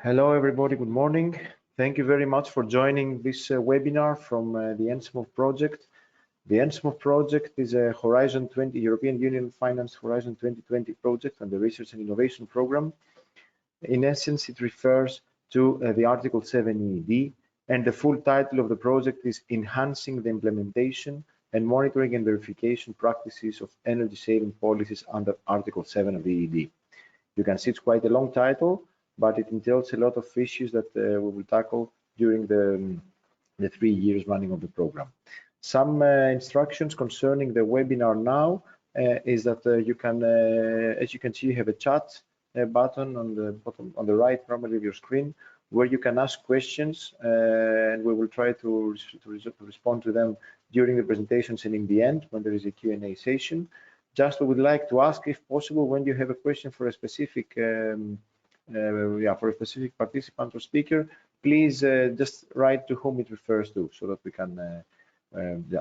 Hello, everybody. Good morning. Thank you very much for joining this webinar from the ENSMOV project. The ENSMOV project is a Horizon 20 European Union Finance Horizon 2020 project and the Research and Innovation Program. In essence, it refers to the Article 7 EED, and the full title of the project is Enhancing the Implementation and Monitoring and Verification Practices of Energy Saving Policies under Article 7 of the EED. You can see it's quite a long title, but it entails a lot of issues that we will tackle during the 3 years running of the program. Some instructions concerning the webinar now is that you can, as you can see, you have a chat button on the bottom, on the right normally of your screen, where you can ask questions, and we will try to respond to them during the presentations and in the end when there is a Q&A session. Just we would like to ask, if possible, when you have a question for a specific for a specific participant or speaker, please just write to whom it refers to, so that we can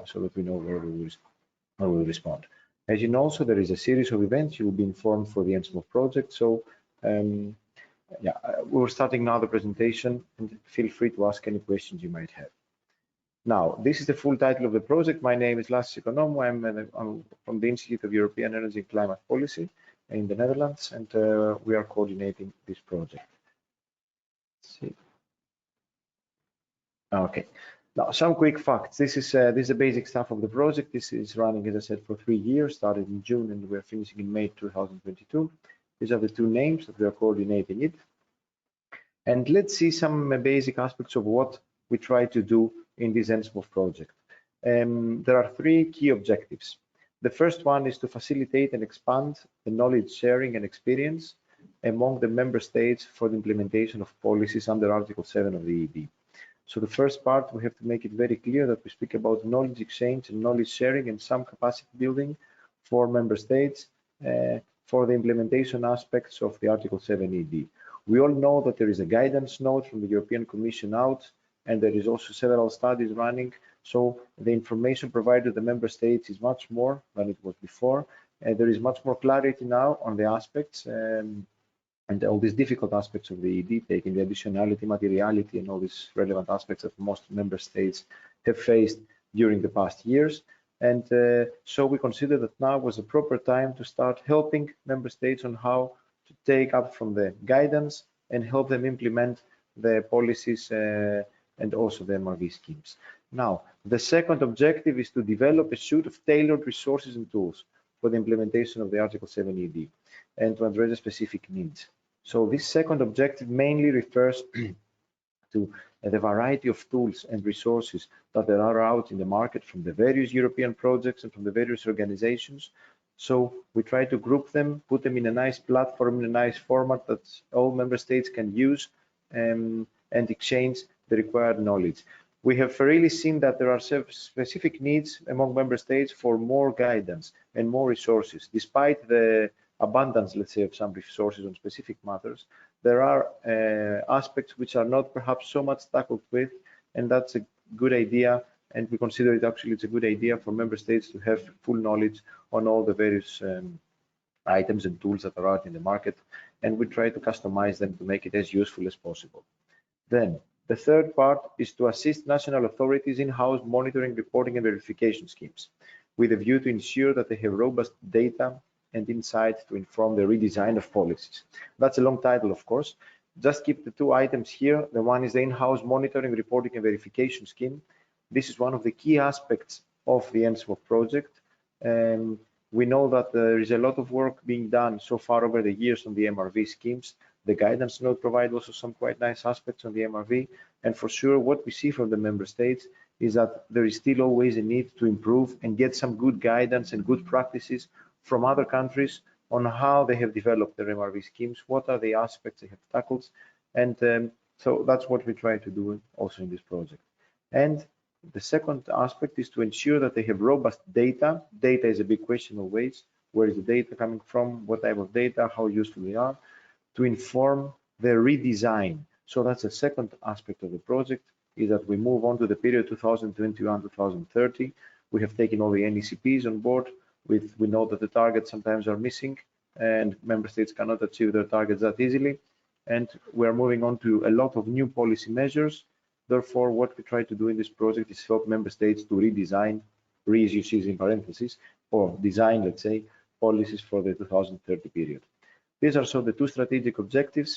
so that we know where we will respond. As you know, so there is a series of events. You will be informed for the ENSMOV project. So we're starting now the presentation, and feel free to ask any questions you might have. Now, this is the full title of the project. My name is Lassis Economou. I'm from the Institute of European Energy and Climate Policy in the Netherlands, and we are coordinating this project. Let's see. Okay. Now, some quick facts. This is the basic stuff of the project. This is running, as I said, for 3 years. Started in June, and we're finishing in May 2022. These are the two names that we are coordinating it. And let's see some basic aspects of what we try to do in this ENSMOV project. There are 3 key objectives. The first one is to facilitate and expand the knowledge sharing and experience among the member states for the implementation of policies under Article 7 of the EED. So the first part, we have to make it very clear that we speak about knowledge exchange and knowledge sharing and some capacity building for member states for the implementation aspects of the Article 7 EED. We all know that there is a guidance note from the European Commission out, and there is also several studies running. So the information provided to the member states is much more than it was before. And there is much more clarity now on the aspects and all these difficult aspects of the EED, taking the additionality, materiality, and all these relevant aspects that most member states have faced during the past years. And so we consider that now was a proper time to start helping member states on how to take up from the guidance and help them implement the policies and also the MRV schemes. Now, the second objective is to develop a suite of tailored resources and tools for the implementation of the Article 7 EED and to address the specific needs. So this second objective mainly refers to the variety of tools and resources that there are out in the market from the various European projects and from the various organizations. So we try to group them, put them in a nice platform, in a nice format that all member states can use and exchange the required knowledge. We have really seen that there are specific needs among member states for more guidance and more resources. Despite the abundance, let's say, of some resources on specific matters, there are aspects which are not perhaps so much tackled with, and that's a good idea. And we consider it actually it's a good idea for member states to have full knowledge on all the various items and tools that are out in the market, and we try to customize them to make it as useful as possible. Then, the third part is to assist national authorities in-house monitoring, reporting, and verification schemes, with a view to ensure that they have robust data and insight to inform the redesign of policies. That's a long title, of course. Just keep the 2 items here. The one is the in-house monitoring, reporting, and verification scheme. This is one of the key aspects of the ENSMOV project. We know that there is a lot of work being done so far over the years on the MRV schemes. The guidance note provides also some quite nice aspects on the MRV, and for sure what we see from the member states is that there is still always a need to improve and get some good guidance and good practices from other countries on how they have developed their MRV schemes, what are the aspects they have tackled, and so that's what we try to do also in this project. And the second aspect is to ensure that they have robust data. Data is a big question always. Where is the data coming from? What type of data? How useful they are? To inform the redesign. So that's the second aspect of the project, is that we move on to the period 2021-2030. We have taken all the NECPs on board. We know that the targets sometimes are missing and member states cannot achieve their targets that easily. and we're moving on to a lot of new policy measures. Therefore, what we try to do in this project is help member states to redesign, reuse in parentheses, or design, let's say, policies for the 2030 period. These are so the two strategic objectives.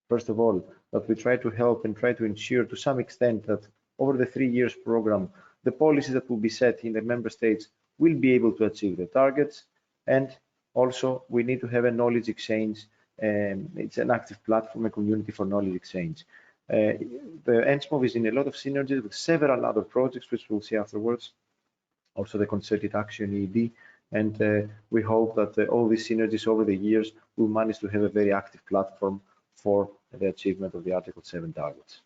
First of all, that we try to help and try to ensure to some extent that over the 3 years program, the policies that will be set in the member states will be able to achieve the targets. And also we need to have a knowledge exchange. It's an active platform, a community for knowledge exchange. The ENSMOV is in a lot of synergies with several other projects, which we'll see afterwards. Also the concerted action EED. And we hope that all these synergies over the years will manage to have a very active platform for the achievement of the Article 7 targets.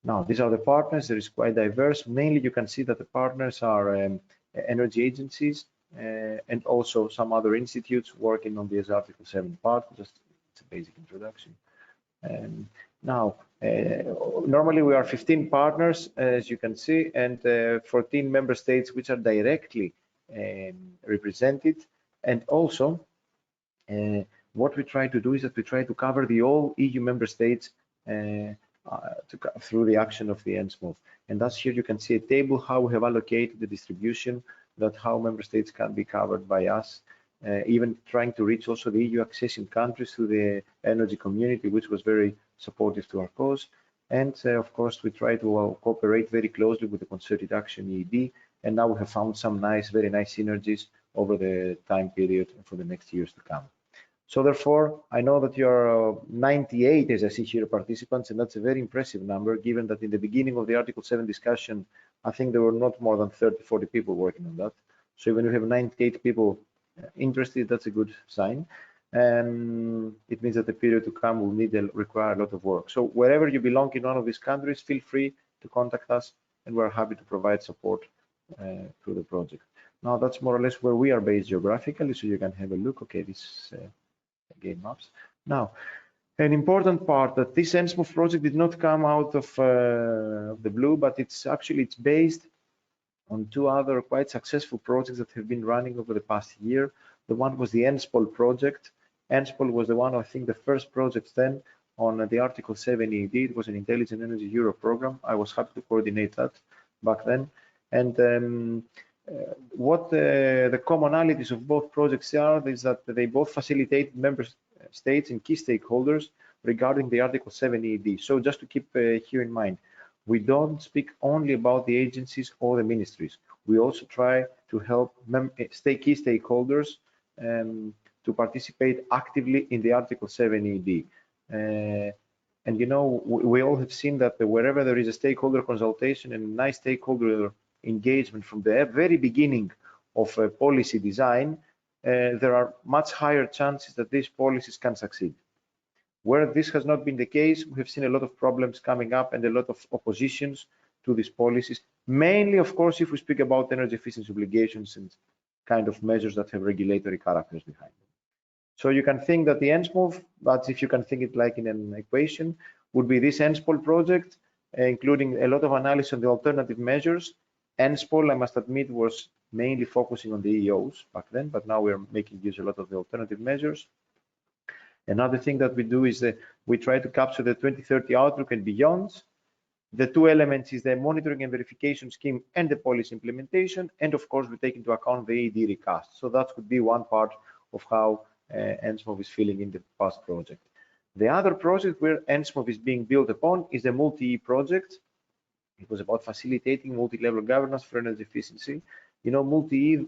Now, these are the partners. There is quite diverse. Mainly, you can see that the partners are energy agencies and also some other institutes working on this Article 7 part. Just it's a basic introduction. Now, normally we are 15 partners, as you can see, and 14 member states which are directly represented. And also, what we try to do is that we try to cover the all EU member states through the action of the ENSMOV. And thus here you can see a table how we have allocated the distribution, that how member states can be covered by us, even trying to reach also the EU accession countries through the energy community, which was very supportive to our cause. And of course, we try to cooperate very closely with the concerted action EED. And now we have found some very nice synergies over the time period for the next years to come. So therefore, I know that you're 98, as I see here, participants, and that's a very impressive number, given that in the beginning of the Article 7 discussion, I think there were not more than 30, 40 people working on that. So when you have 98 people interested, that's a good sign. It means that the period to come will require a lot of work. So wherever you belong in one of these countries, feel free to contact us, and we're happy to provide support through the project. Now, that's more or less where we are based geographically, so you can have a look. Okay, this game maps. Now, an important part that this ENSMOV project did not come out of the blue, but it's based on two other quite successful projects that have been running over the past year. The one was the ENSPOL project. ENSPOL was the one, I think, the first project then on the Article 7 EED. It was an Intelligent Energy Europe program. I was happy to coordinate that back then. And what the commonalities of both projects are is that they both facilitate member states and key stakeholders regarding the Article 7 EED. So just to keep here in mind, we don't speak only about the agencies or the ministries. We also try to help key stakeholders to participate actively in the Article 7 EED. And you know, we all have seen that wherever there is a stakeholder consultation and nice stakeholder engagement from the very beginning of policy design, there are much higher chances that these policies can succeed. Where this has not been the case, we have seen a lot of problems coming up and a lot of oppositions to these policies, mainly, of course, if we speak about energy efficiency obligations and kind of measures that have regulatory characters behind them. So you can think that the ENSMOV, but if you can think it like in an equation, would be this ENSPOL project, including a lot of analysis on the alternative measures. ENSPOL, I must admit, was mainly focusing on the EEOS back then, but now we are making use a lot of the alternative measures. Another thing that we do is that we try to capture the 2030 outlook and beyond. The two elements is the monitoring and verification scheme and the policy implementation. And of course, we take into account the EED recast. So that could be one part of how ENSMOV is feeling in the past project. The other project where ENSMOV is being built upon is the multi-E project. It was about facilitating multi-level governance for energy efficiency. You know, multi-E,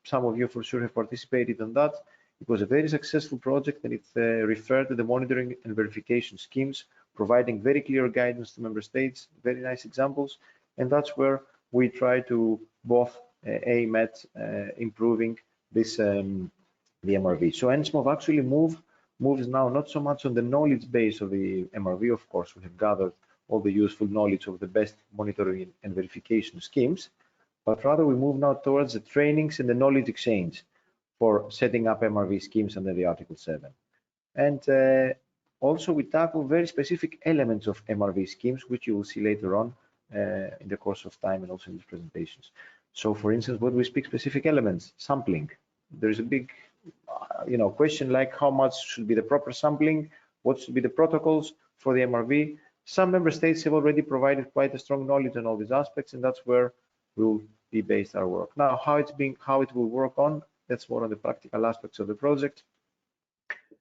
some of you for sure have participated in that. It was a very successful project, and it referred to the monitoring and verification schemes, providing very clear guidance to member states, very nice examples. And that's where we try to both aim at improving this, the MRV. So ENSMOV actually moves now not so much on the knowledge base of the MRV. Of course, we have gathered all the useful knowledge of the best monitoring and verification schemes, but rather we move now towards the trainings and the knowledge exchange for setting up MRV schemes under the Article 7. And also we tackle very specific elements of MRV schemes, which you will see later on in the course of time and also in these presentations. So for instance, when we speak specific elements, sampling, there is a big question like how much should be the proper sampling, what should be the protocols for the MRV. Some member states have already provided quite a strong knowledge on all these aspects, and that's where we'll be based our work. Now, how it will work on, that's more on the practical aspects of the project.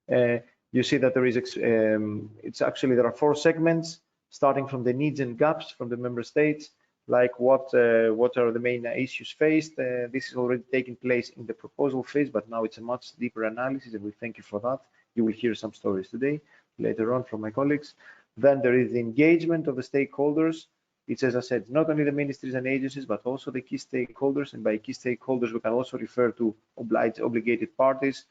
You see that there is, there are 4 segments, starting from the needs and gaps from the member states, like what are the main issues faced. This is already taking place in the proposal phase, but now it's a much deeper analysis, and we thank you for that. You will hear some stories today, later on from my colleagues. Then there is the engagement of the stakeholders. It's, as I said, not only the ministries and agencies, but also the key stakeholders. And by key stakeholders, we can also refer to obligated parties,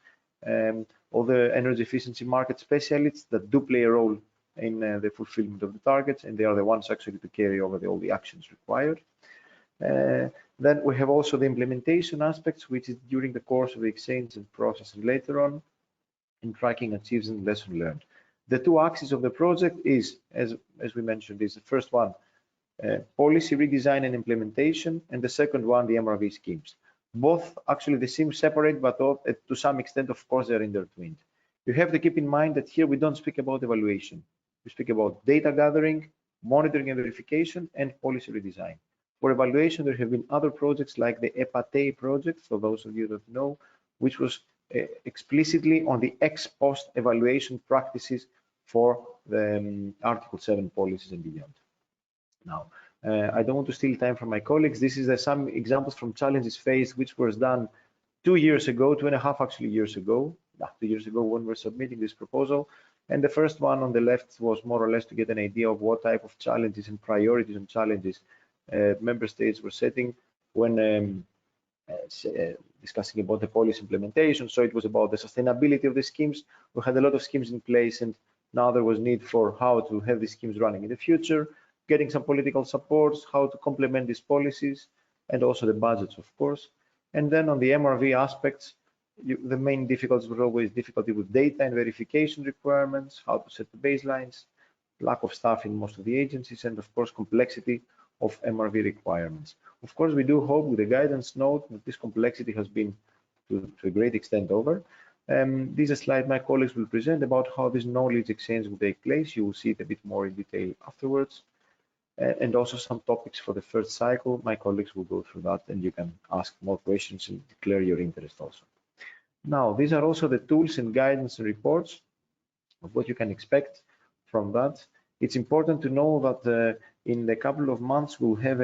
all the energy efficiency market specialists that do play a role in the fulfillment of the targets, and they are the ones actually to carry over all the actions required. Then we have also the implementation aspects, which is during the course of the exchange and process and later on in tracking achievements and lessons learned. The 2 axes of the project is, as we mentioned, is the first one, policy redesign and implementation, and the second one, the MRV schemes. Both actually they seem separate, but to some extent, of course, they're intertwined. You have to keep in mind that here we don't speak about evaluation. We speak about data gathering, monitoring and verification, and policy redesign. For evaluation, there have been other projects like the EPATE project, for those of you that know, which was explicitly on the ex-post evaluation practices for the Article 7 policies and beyond. Now, I don't want to steal time from my colleagues. This is some examples from challenges faced, which was done 2 years ago, 2.5 actually years ago, 2 years ago when we're submitting this proposal. And the first one on the left was more or less to get an idea of what type of challenges and priorities and challenges member states were setting when discussing about the policy implementation. So it was about the sustainability of the schemes. We had a lot of schemes in place, and now there was need for how to have these schemes running in the future, getting some political supports, how to complement these policies, and also the budgets, of course. And then on the MRV aspects, the main difficulties were always difficulty with data and verification requirements, how to set the baselines, lack of staff in most of the agencies, and of course, complexity of MRV requirements. Of course, we do hope with the guidance note that this complexity has been to a great extent over. This is a slide my colleagues will present about how this knowledge exchange will take place. You will see it a bit more in detail afterwards. And also some topics for the first cycle. My colleagues will go through that, and you can ask more questions and declare your interest also. Now, these are also the tools and guidance and reports of what you can expect from that. It's important to know that in a couple of months, we'll have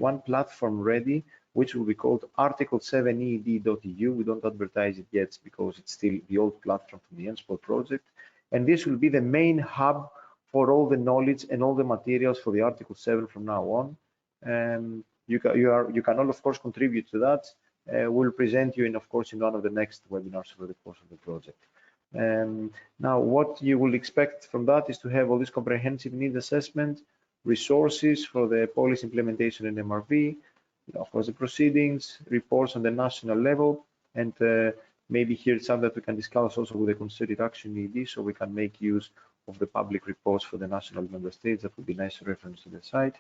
one platform ready, which will be called article7eed.eu. We don't advertise it yet because it's still the old platform from the ENSMOV project. And this will be the main hub for all the knowledge and all the materials for the Article 7 from now on. You can all, of course, contribute to that. We'll present you in, of course, in one of the next webinars over the course of the project. Now, what you will expect from that is to have all this comprehensive needs assessment, resources for the policy implementation in MRV, of course, the proceedings, reports on the national level, and maybe here some that we can discuss also with the concerted action EED, so we can make use of the public reports for the national member states. That would be nice reference to the site.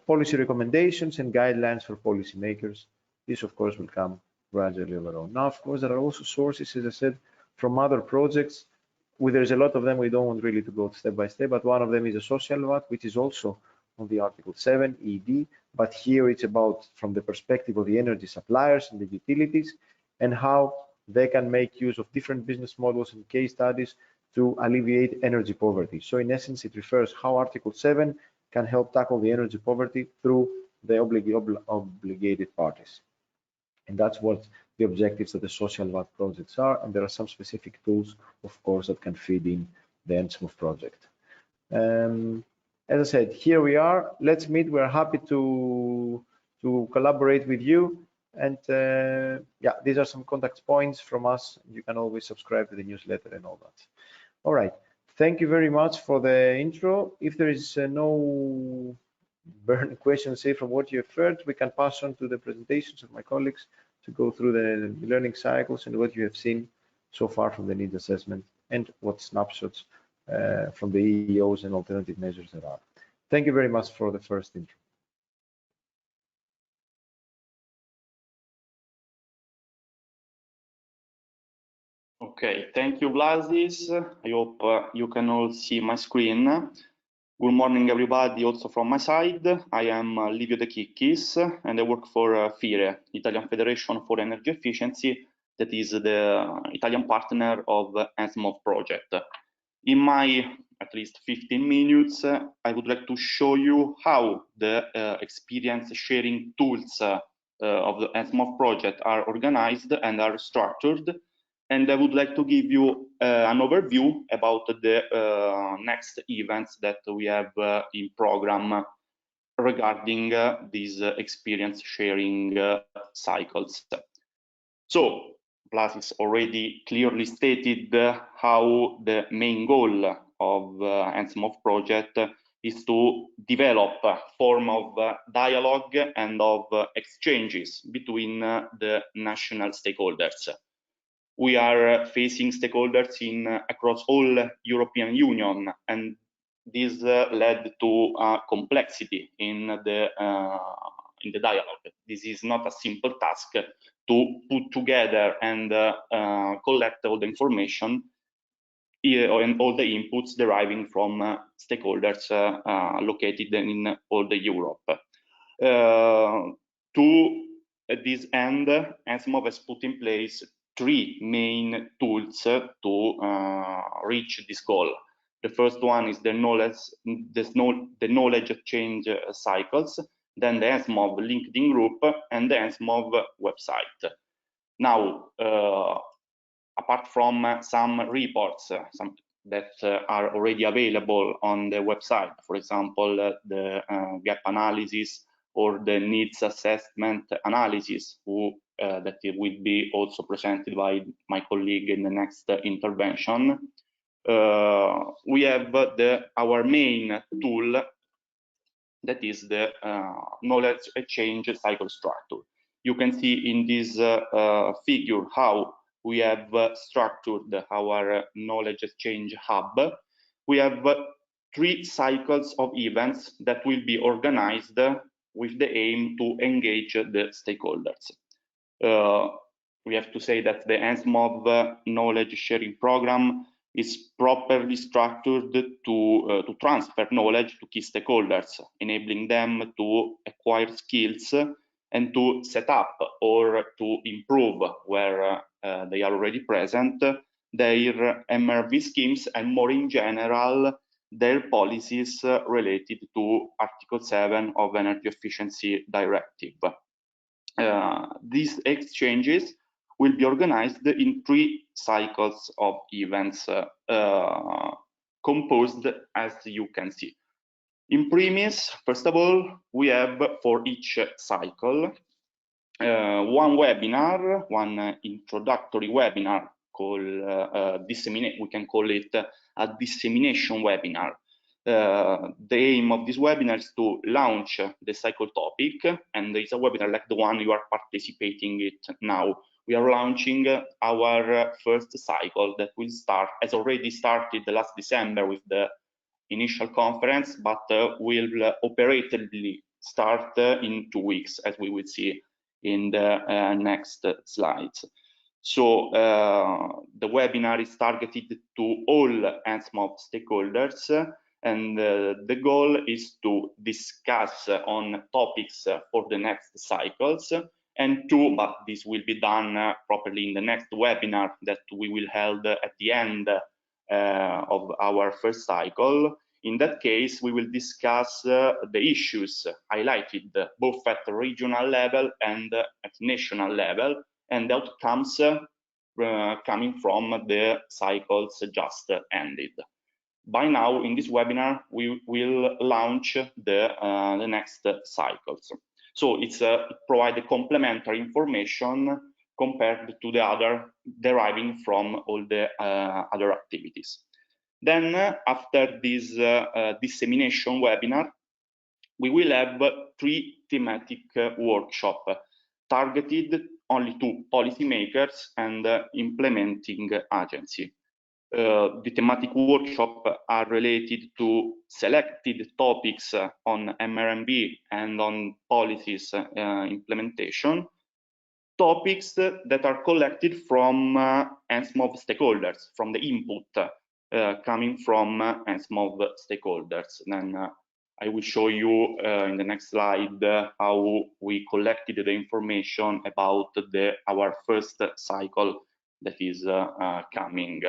Policy recommendations and guidelines for policymakers. This, of course, will come gradually over on. Now, of course, there are also sources, as I said, from other projects. There's a lot of them. We don't want really to go step by step, but one of them is a social VAT, which is also on the Article 7 EED. But here it's about from the perspective of the energy suppliers and the utilities and how they can make use of different business models and case studies to alleviate energy poverty. So in essence, it refers how Article 7 can help tackle the energy poverty through the obligated parties. And that's what the objectives of the social VAT projects are. And there are some specific tools, of course, that can feed in the ENSMOV project. As I said, here we are. Let's meet. We're happy to collaborate with you. And yeah, these are some contact points from us. You can always subscribe to the newsletter and all that. All right. Thank you very much for the intro. If there is no burning questions, say from what you have heard, we can pass on to the presentations of my colleagues to go through the learning cycles and what you have seen so far from the needs assessment and what snapshots from the EEOS and alternative measures there are. Thank you very much for the first intro. Okay, thank you, Vlasis. I hope you can all see my screen. Good morning, everybody, also from my side. I am Livio De Chicchis, and I work for FIRE, Italian Federation for Energy Efficiency, that is the Italian partner of ENSMOV project. In my at least 15 minutes, I would like to show you how the experience sharing tools of the ENSMOV project are organized and are structured. And I would like to give you an overview about the next events that we have in program regarding these experience sharing cycles. So, Vlasis already clearly stated how the main goal of ENSMOV project is to develop a form of dialogue and of exchanges between the national stakeholders. We are facing stakeholders across all European Union, and this led to complexity in the dialogue. This is not a simple task to put together and collect all the information and all the inputs deriving from stakeholders located in all the Europe. To this end, ENSMOV has put in place 3 main tools to reach this goal. The first one is the knowledge exchange cycles, then the ENSMOV LinkedIn group, and the ENSMOV website. Now, apart from some reports that are already available on the website, for example, the gap analysis or the needs assessment analysis, that will be also presented by my colleague in the next intervention. We have our main tool, that is the knowledge exchange cycle structure. You can see in this figure how we have structured our knowledge exchange hub. We have 3 cycles of events that will be organized with the aim to engage the stakeholders. We have to say that the ENSMOV knowledge sharing program is properly structured to transfer knowledge to key stakeholders, enabling them to acquire skills and to set up or to improve where they are already present their MRV schemes, and more in general their policies related to Article 7 of Energy Efficiency Directive. These exchanges will be organized in 3 cycles of events composed as you can see. In premise, first of all, we have for each cycle one webinar, one introductory webinar called disseminate. We can call it a dissemination webinar. The aim of this webinar is to launch the cycle topic, and it's a webinar like the one you are participating in now. We are launching our first cycle that will start, has already started last December with the initial conference, but will operatively start in 2 weeks, as we will see in the next slides. So the webinar is targeted to all ENSMOV stakeholders, and the goal is to discuss on topics for the next cycles, and but this will be done properly in the next webinar that we will hold at the end of our first cycle. In that case, we will discuss the issues highlighted both at the regional level and at national level, and the outcomes coming from the cycles just ended. By now, in this webinar, we will launch the next cycles. So it's provide complementary information compared to the other deriving from all the other activities. Then, after this dissemination webinar, we will have 3 thematic workshops targeted only to policymakers and implementing agency. The thematic workshops are related to selected topics on MRMB and on policies implementation. topics that are collected from ENSMOV stakeholders, from the input coming from ENSMOV stakeholders. Then I will show you in the next slide how we collected the information about our first cycle that is coming.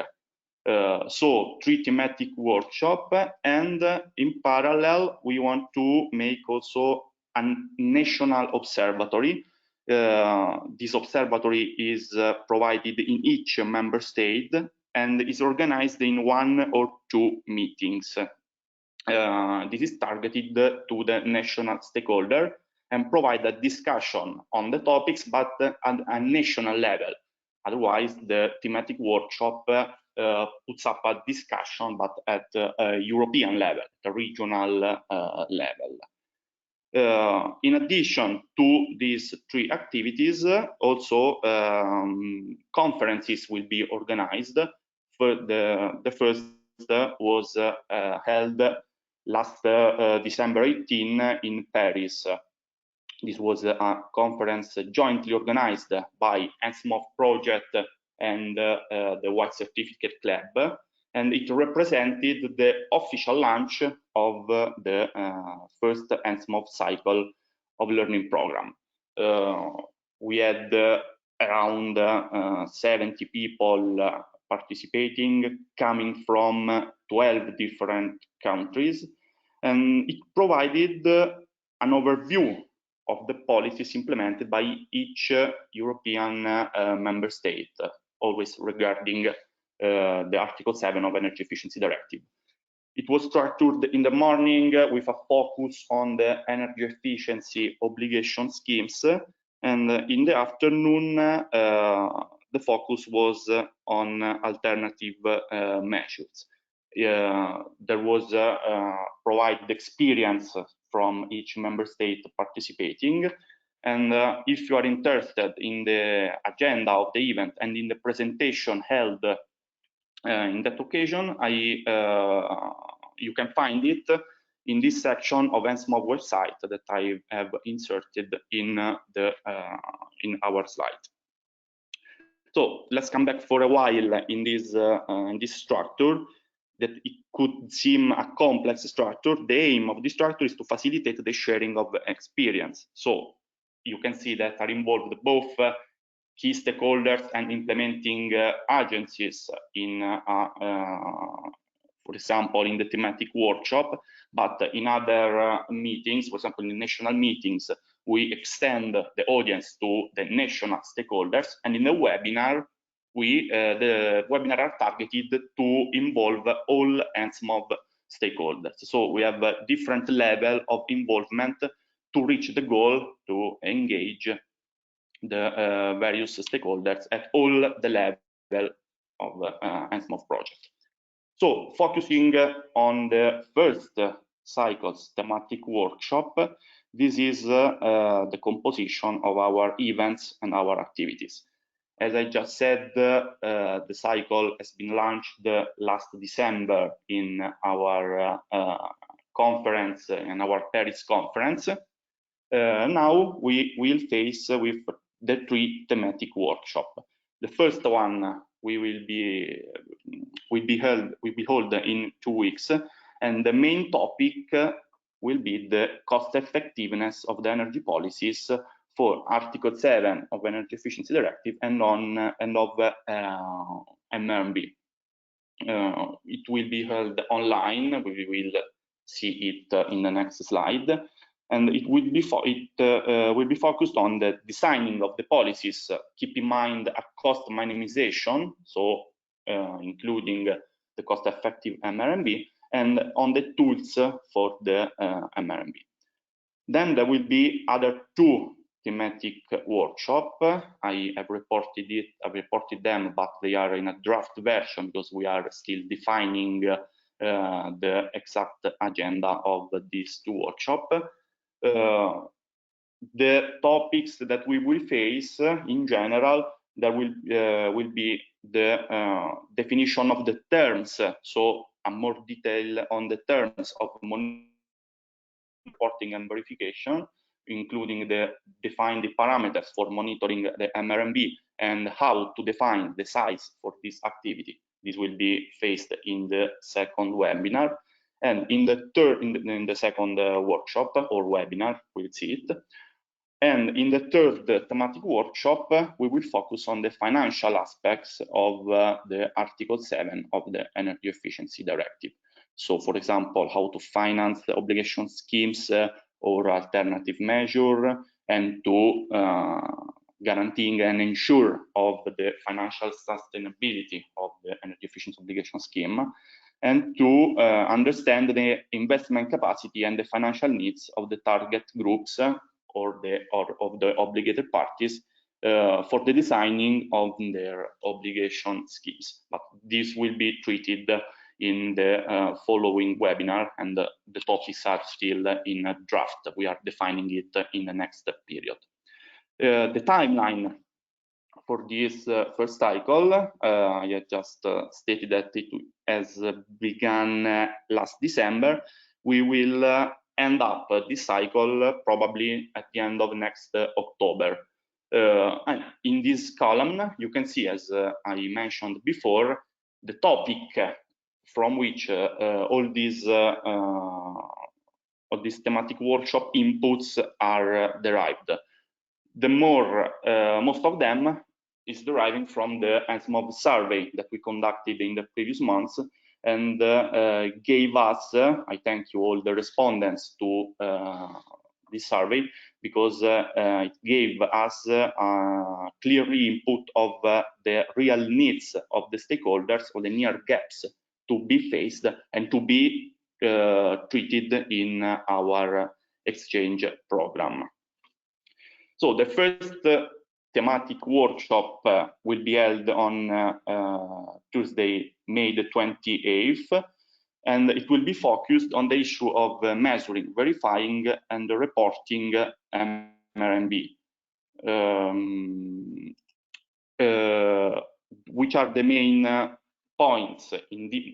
So 3 thematic workshop, and in parallel we want to make also a national observatory. This observatory is provided in each member state and is organized in 1 or 2 meetings. This is targeted to the national stakeholder and provide a discussion on the topics, but at a national level. Otherwise, the thematic workshop puts up a discussion, but at a European level, the regional level. In addition to these 3 activities, also conferences will be organized. For the first was held last December 18 in Paris. This was a conference jointly organized by ENSMOV project and the White Certificate Club, and it represented the official launch of the first ENSMOV cycle of learning program. We had around 70 people participating, coming from 12 different countries, and it provided an overview of the policies implemented by each European member state, always regarding the Article 7 of Energy Efficiency Directive. It was structured in the morning with a focus on the energy efficiency obligation schemes, and in the afternoon the focus was on alternative measures. There was provided experience from each member state participating, and if you are interested in the agenda of the event and in the presentation held in that occasion, you can find it in this section of ENSMOV website that I have inserted in our slide. So let's come back for a while in this structure that it could seem a complex structure. The aim of this structure is to facilitate the sharing of experience. So you can see that are involved both key stakeholders and implementing agencies in, for example, in the thematic workshop, but in other meetings, for example, in national meetings, we extend the audience to the national stakeholders, and in the webinar, the webinar are targeted to involve all ENSMOV stakeholders. So we have a different level of involvement to reach the goal to engage the various stakeholders at all the level of ENSMOV project. So focusing on the first cycle's thematic workshop, this is the composition of our events and our activities. As I just said, the cycle has been launched last December in our conference, in our Paris conference. Now we will face with the 3 thematic workshops. The first one will be held in 2 weeks, and the main topic will be the cost effectiveness of the energy policies for Article 7 of Energy Efficiency Directive and of MRV. It will be held online. We will see it in the next slide, and it will be focused on the designing of the policies. Keep in mind a cost minimization, so including the cost-effective MRV, and on the tools for the MRV. Then there will be other 2 thematic workshop. I have reported them, but they are in a draft version because we are still defining the exact agenda of these 2 workshops. The topics that we will face in general, there will be the definition of the terms, so a more detail on the terms of reporting and verification, including define the parameters for monitoring the MRMB and how to define the size for this activity. This will be faced in the second webinar, and in the second workshop or webinar, we'll see it. And in the third thematic workshop, we will focus on the financial aspects of the Article 7 of the Energy Efficiency Directive. So, for example, how to finance the obligation schemes or alternative measure, and to guaranteeing and ensure of the financial sustainability of the energy efficiency obligation scheme, and to understand the investment capacity and the financial needs of the target groups or of the obligated parties for the designing of their obligation schemes. But this will be treated in the following webinar, and the topics are still in a draft. We are defining it in the next period. The timeline for this first cycle, I have just stated that it has begun last December. We will end up this cycle probably at the end of next October. And in this column, you can see, as I mentioned before, the topic from which all these thematic workshop inputs are derived. The most of them is deriving from the ENSMOV survey that we conducted in the previous months, and gave us, I thank you all the respondents to this survey, because it gave us clear input of the real needs of the stakeholders, or the near gaps to be faced and to be treated in our exchange program. So the first thematic workshop will be held on Tuesday, May the 28th, and it will be focused on the issue of measuring, verifying, and reporting MRMB. Which are the main points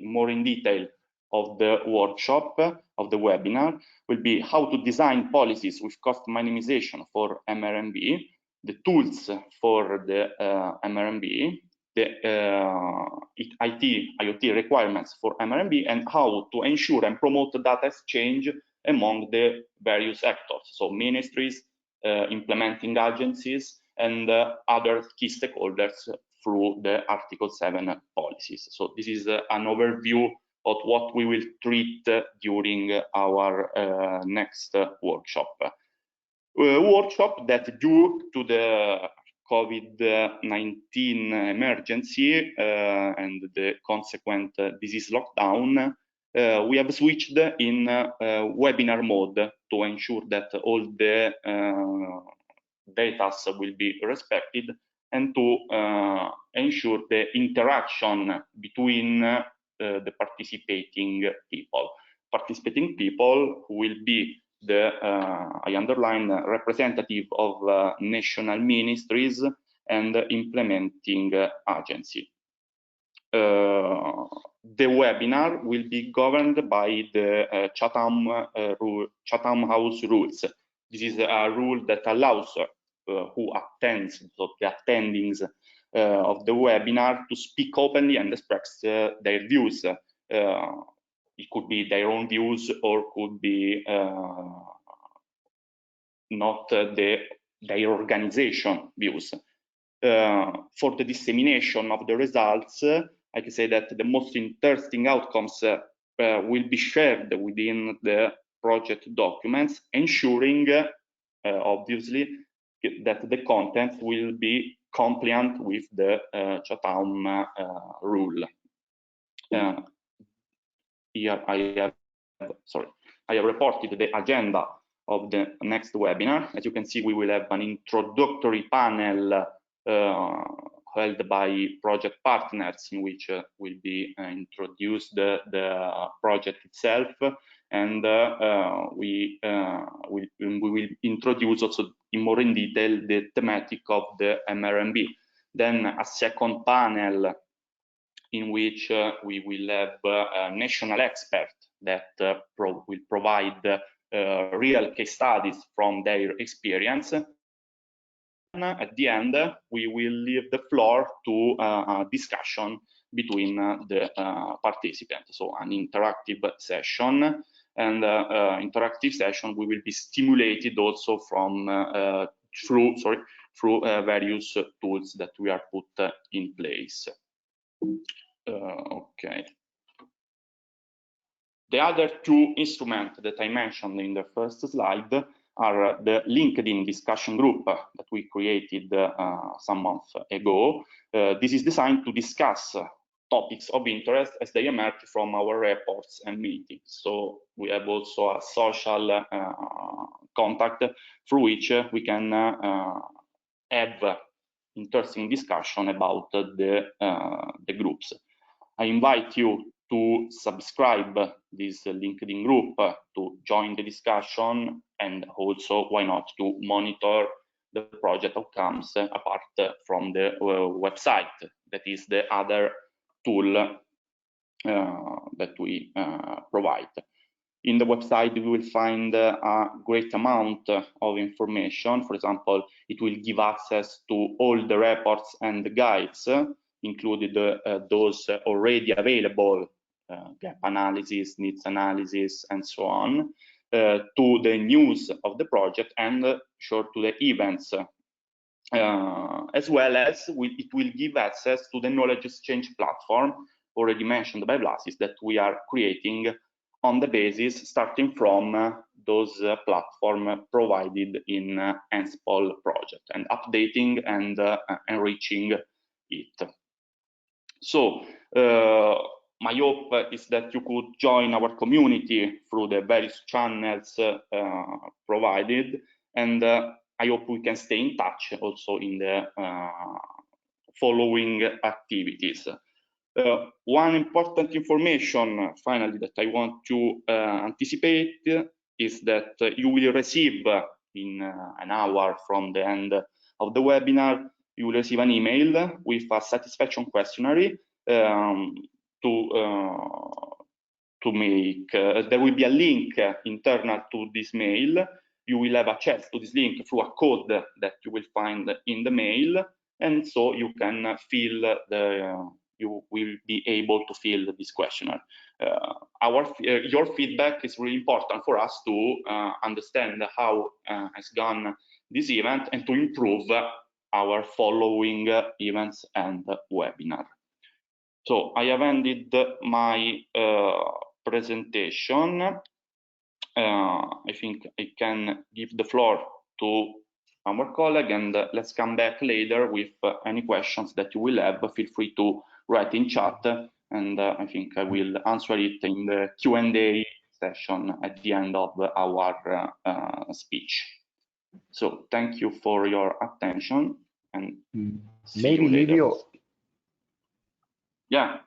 more in detail of the workshop, of the webinar, will be how to design policies with cost minimization for MRMB, the tools for the MRMB, the IT, IoT requirements for MRMB, and how to ensure and promote data exchange among the various actors, so ministries, implementing agencies, and other key stakeholders through the Article 7 policies. So this is an overview of what we will treat during our next workshop. Workshop that, due to the COVID-19 emergency and the consequent disease lockdown, we have switched in webinar mode to ensure that all the data will be respected, and to ensure the interaction between the participating people. Participating people will be the, I underline, representative of national ministries and implementing agency. The webinar will be governed by the Chatham House rules. This is a rule that allows who attends, so the attendings of the webinar, to speak openly and express their views. It could be their own views, or could be not their organization views. For the dissemination of the results, I can say that the most interesting outcomes will be shared within the project documents, ensuring, obviously, that the content will be compliant with the Chatham rule. Here I have reported the agenda of the next webinar. As you can see, we will have an introductory panel held by project partners, in which will be introduced the project itself, and we will introduce also more in detail the thematic of the MRMB. Then a second panel in which we will have a national expert that will provide real case studies from their experience. At the end, we will leave the floor to a discussion between the participants, so an interactive session. And interactive session we will be stimulated also from through various tools that we are put in place. Okay. The other two instruments that I mentioned in the first slide are the LinkedIn discussion group that we created some months ago. This is designed to discuss topics of interest as they emerge from our reports and meetings. So we have also a social contact through which we can have interesting discussion about the groups. I invite you to subscribe this LinkedIn group to join the discussion, and also, why not, to monitor the project outcomes apart from the website. That is the other tool that we provide. In the website, you will find a great amount of information. For example, it will give access to all the reports and the guides, included those already available, gap analysis, needs analysis, and so on, to the news of the project, and sure to the events, as well as it will give access to the knowledge exchange platform already mentioned by Vlasis that we are creating on the basis starting from those platform provided in ENSPOL project, and updating and enriching it. So my hope is that you could join our community through the various channels provided, and I hope we can stay in touch also in the following activities. One important information, finally, that I want to anticipate is that you will receive in an hour from the end of the webinar, you will receive an email with a satisfaction questionnaire to make. There will be a link internal to this mail. You will have access to this link through a code that you will find in the mail, and so you can fill you will be able to fill this questionnaire. Your feedback is really important for us to understand how has gone this event and to improve our following events and webinar. So I have ended my presentation. I think I can give the floor to our colleague, and let's come back later with any questions that you will have. Feel free to write in chat, and I think I will answer it in the Q&A session at the end of our speech. So thank you for your attention, and maybe Livio. Yeah.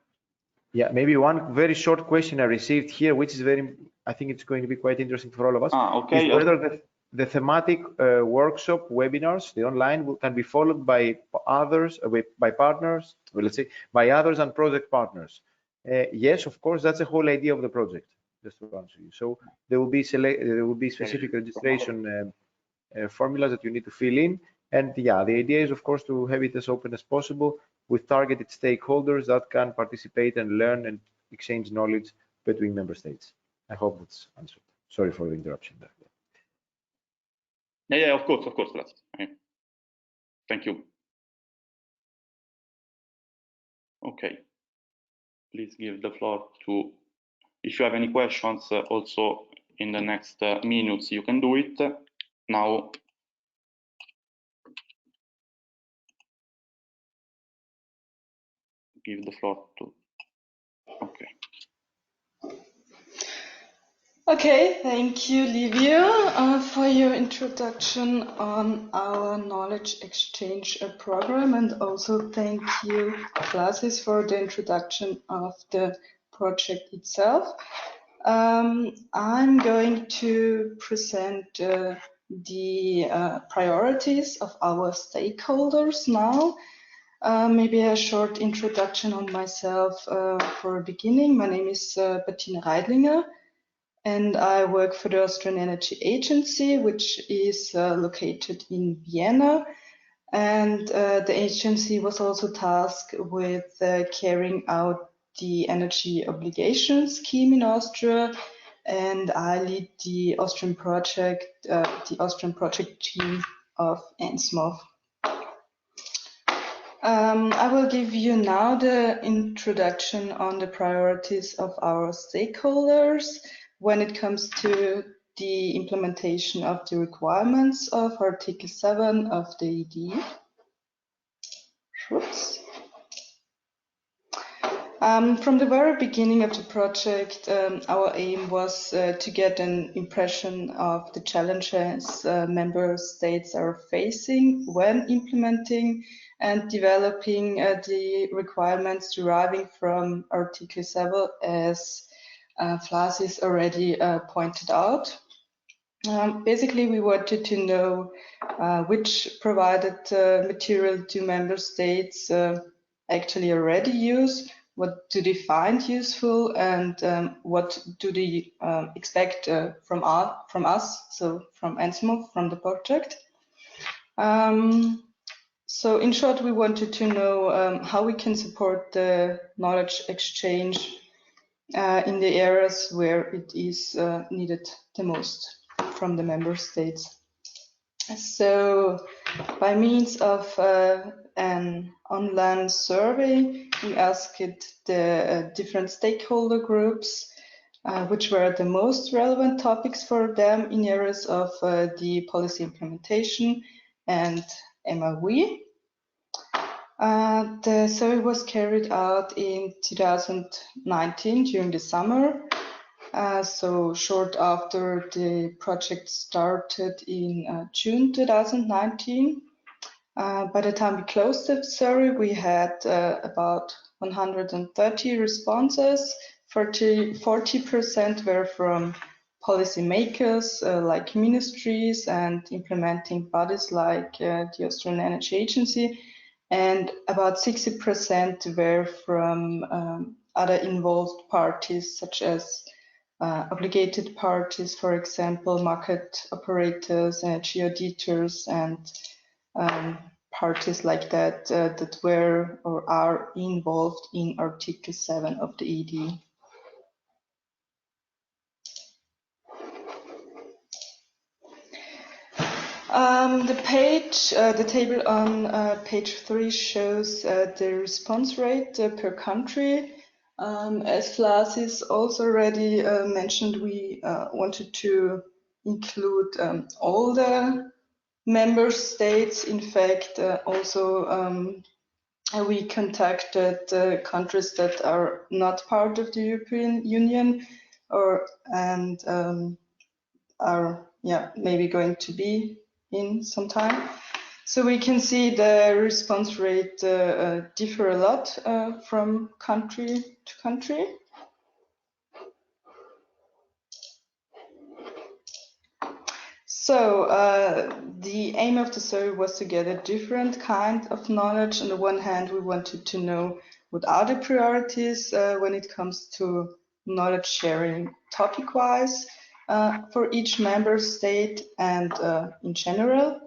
Yeah, maybe one very short question I received here, which is I think it's going to be quite interesting for all of us. Okay. Is whether the thematic workshop webinars, the online, can be followed by others, by partners, well, let's say, by others and project partners. Yes, of course, that's the whole idea of the project, just to answer you. So there will be specific registration formulas that you need to fill in. And yeah, the idea is, of course, to have it as open as possible with targeted stakeholders that can participate and learn and exchange knowledge between member states. I hope that's answered. Sorry for the interruption there. Yeah, of course. Thank you. Okay, please give the floor to, if you have any questions, also in the next minutes, you can do it. Now, give the floor to, okay. Okay, thank you, Livio, for your introduction on our knowledge exchange program, and also thank you, Vlasis, for the introduction of the project itself. I'm going to present the priorities of our stakeholders now. Maybe a short introduction on myself for a beginning. My name is Bettina Reidlinger, and I work for the Austrian Energy Agency, which is located in Vienna. And the agency was also tasked with carrying out the energy obligation scheme in Austria, and I lead the Austrian project team of ENSMOV. I will give you now the introduction on the priorities of our stakeholders when it comes to the implementation of the requirements of Article 7 of the EED. Oops. From the very beginning of the project, our aim was to get an impression of the challenges member states are facing when implementing and developing the requirements deriving from Article 7, as Flasis already pointed out. Basically, we wanted to know which provided material do member states actually already use, what do they find useful, and what do they expect from us, so from ENSMOV, from the project. So in short, we wanted to know how we can support the knowledge exchange in the areas where it is needed the most from the member states. So by means of an online survey, we asked the different stakeholder groups which were the most relevant topics for them in areas of the policy implementation and MRV. The survey was carried out in 2019 during the summer, so short after the project started in June 2019. By the time we closed the survey, we had about 130 responses. 40% were from policymakers like ministries and implementing bodies like the Austrian Energy Agency, and about 60% were from other involved parties, such as obligated parties, for example, market operators, energy auditors, and parties like that that were or are involved in Article 7 of the EED. The table on page 3 shows the response rate per country. As Flasis also already mentioned, we wanted to include all the member states. In fact, also we contacted countries that are not part of the European Union and are maybe going to be in some time. So we can see the response rate differ a lot from country to country. So the aim of the survey was to get a different kind of knowledge. On the one hand, we wanted to know what are the priorities when it comes to knowledge sharing topic-wise for each member state and in general.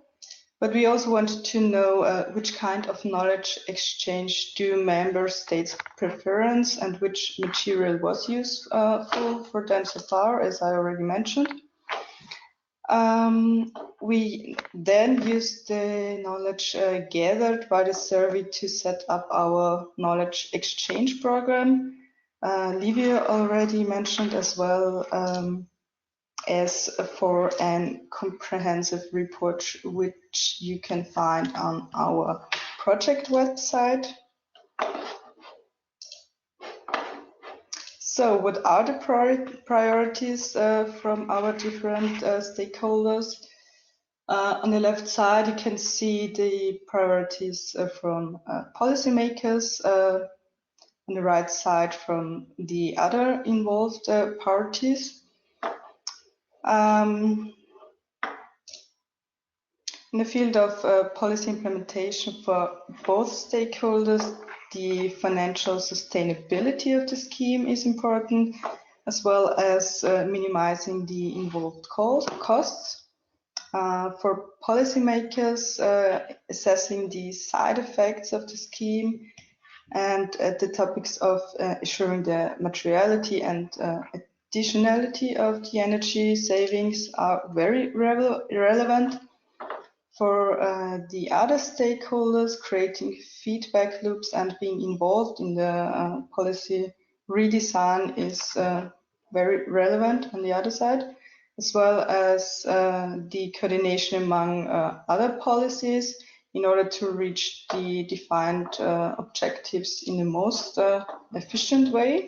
But we also wanted to know which kind of knowledge exchange do member states preference and which material was useful for them so far, as I already mentioned. We then used the knowledge gathered by the survey to set up our knowledge exchange program. Livia already mentioned as well as for a comprehensive report which you can find on our project website. So what are the priorities from our different stakeholders? On the left side, you can see the priorities from policymakers. On the right side, from the other involved parties. In the field of policy implementation for both stakeholders, the financial sustainability of the scheme is important. as well as minimizing the involved costs. For policymakers, assessing the side effects of the scheme, and the topics of assuring the materiality and additionality of the energy savings are very relevant. For the other stakeholders, creating feedback loops and being involved in the policy redesign is very relevant on the other side, as well as the coordination among other policies in order to reach the defined objectives in the most efficient way.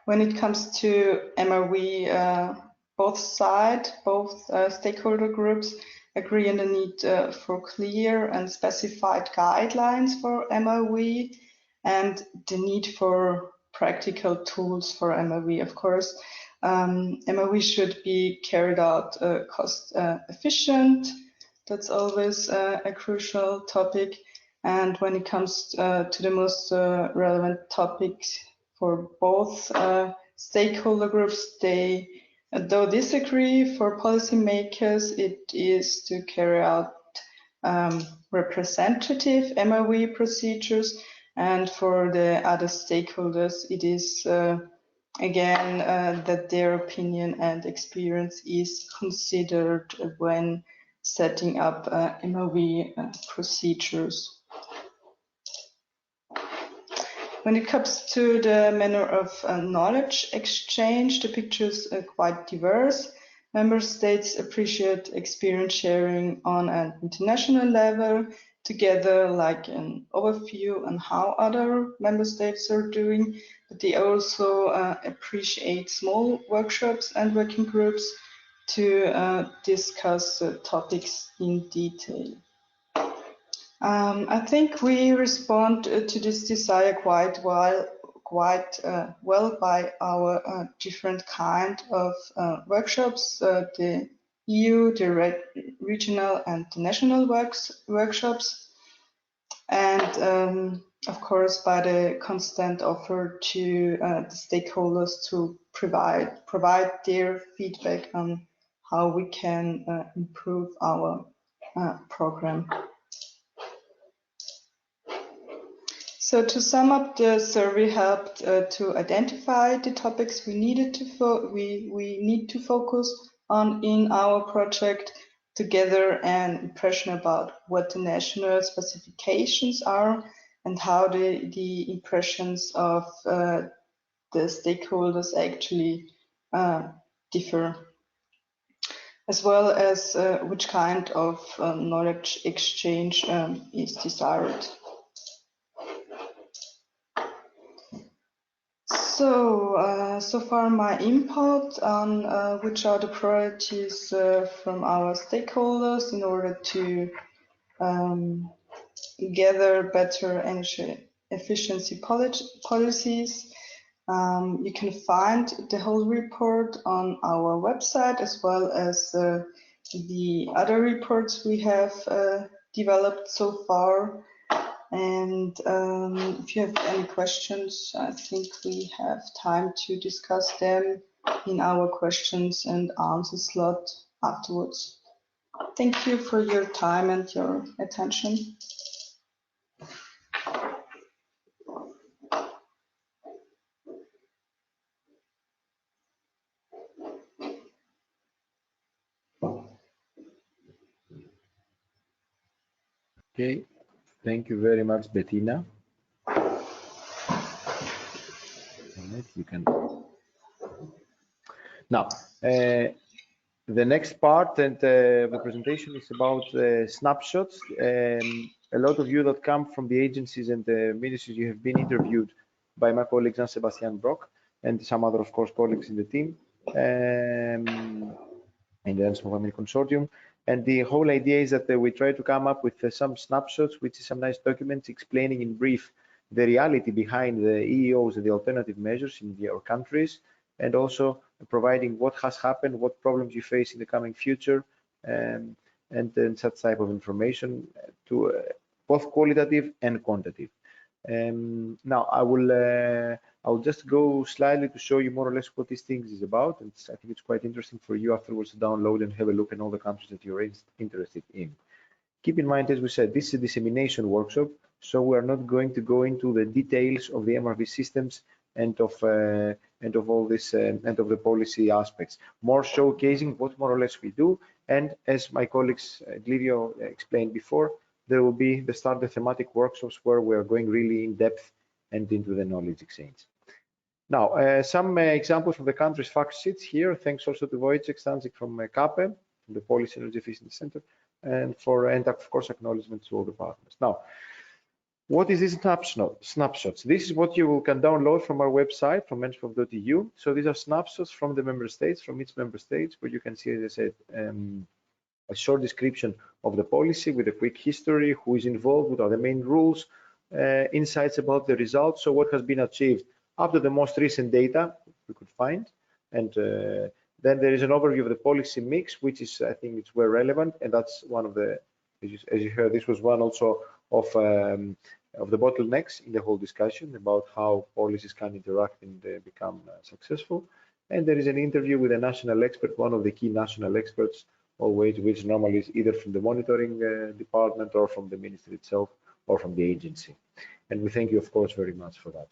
When it comes to MRV, both stakeholder groups agree on the need for clear and specified guidelines for MRV and the need for practical tools for MRV. Of course, MRV should be carried out cost efficient. That's always a crucial topic. And when it comes to the most relevant topics for both stakeholder groups, they though disagree. For policymakers, it is to carry out representative MRV procedures, and for the other stakeholders, it is again that their opinion and experience is considered when setting up MRV procedures. When it comes to the manner of knowledge exchange, the picture is quite diverse. Member states appreciate experience sharing on an international level, together like an overview on how other member states are doing, but they also appreciate small workshops and working groups to discuss topics in detail. I think we respond to this desire quite well by our different kind of workshops, the EU, the regional and the national workshops, and of course by the constant offer to the stakeholders to provide their feedback on how we can improve our program. So to sum up, the survey helped to identify the topics we need to focus on in our project, to gather an impression about what the national specifications are and how the impressions of the stakeholders actually differ, as well as which kind of knowledge exchange is desired. So far my input on which are the priorities from our stakeholders in order to gather better energy efficiency policies. You can find the whole report on our website, as well as the other reports we have developed so far. And if you have any questions, I think we have time to discuss them in our questions and answer slot afterwards. Thank you for your time and your attention. Okay. Thank you very much, Bettina. You can. Now, the next part and the presentation is about snapshots. A lot of you that come from the agencies and the ministries, you have been interviewed by my colleague Jean-Sebastian Brock and some other, of course, colleagues in the team in the ENSMOV Main consortium. And the whole idea is that we try to come up with some snapshots, which is some nice documents explaining in brief the reality behind the EEOS and the alternative measures in our countries, and also providing what has happened, what problems you face in the coming future, and such type of information to both qualitative and quantitative. Now I will I'll just go slightly to show you more or less what these things is about. And I think it's quite interesting for you afterwards to download and have a look at all the countries that you're interested in. Keep in mind, as we said, this is a dissemination workshop, so we are not going to go into the details of the MRV systems and of all this and of the policy aspects. More showcasing what more or less we do, and as my colleagues Livio explained before, there will be the thematic workshops where we are going really in depth and into the knowledge exchange. Now, some examples from the country's fact sheets here. Thanks also to Wojciech Stancic from CAPE, from the Policy Energy Efficiency Center, and of course acknowledgement to all the partners. Now, what is this snapshots? This is what you can download from our website, from ENSMOV.eu. So these are snapshots from the member states, from each member state, where you can see, as I said, a short description of the policy with a quick history, who is involved, what are the main rules, insights about the results, so what has been achieved up to the most recent data we could find, and then there is an overview of the policy mix, which is, I think, it's very relevant, and that's one of the, as you heard, this was one also of the bottlenecks in the whole discussion about how policies can interact and become successful. And there is an interview with a national expert, one of the key national experts, always, which normally is either from the monitoring department or from the ministry itself or from the agency. And we thank you, of course, very much for that.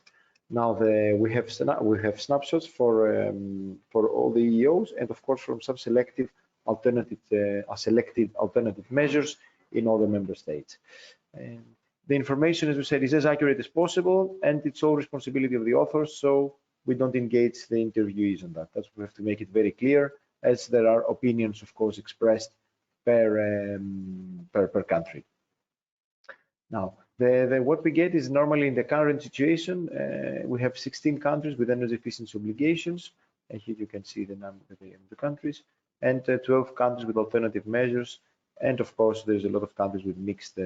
Now we have snapshots for all the EEOs, and of course from some selected alternative measures in all the member states. And the information, as we said, is as accurate as possible, and it's all responsibility of the authors. So we don't engage the interviewees on that. We have to make it very clear, as there are opinions, of course, expressed per country. Now, what we get is normally in the current situation, we have 16 countries with energy efficiency obligations, and here you can see the number of the countries, and 12 countries with alternative measures, and of course there's a lot of countries with mixed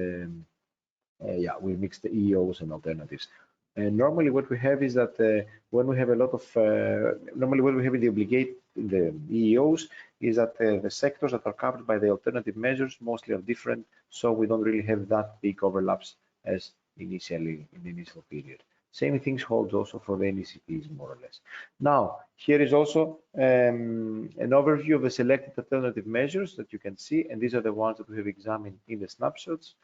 EEOs and alternatives. And normally what we have is that when we have a lot of normally what we have in the EEOs is that the sectors that are covered by the alternative measures mostly are different, so we don't really have that big overlaps as initially in the initial period. Same things holds also for the NECPs, more or less. Now, here is also an overview of the selected alternative measures that you can see, and these are the ones that we have examined in the snapshots,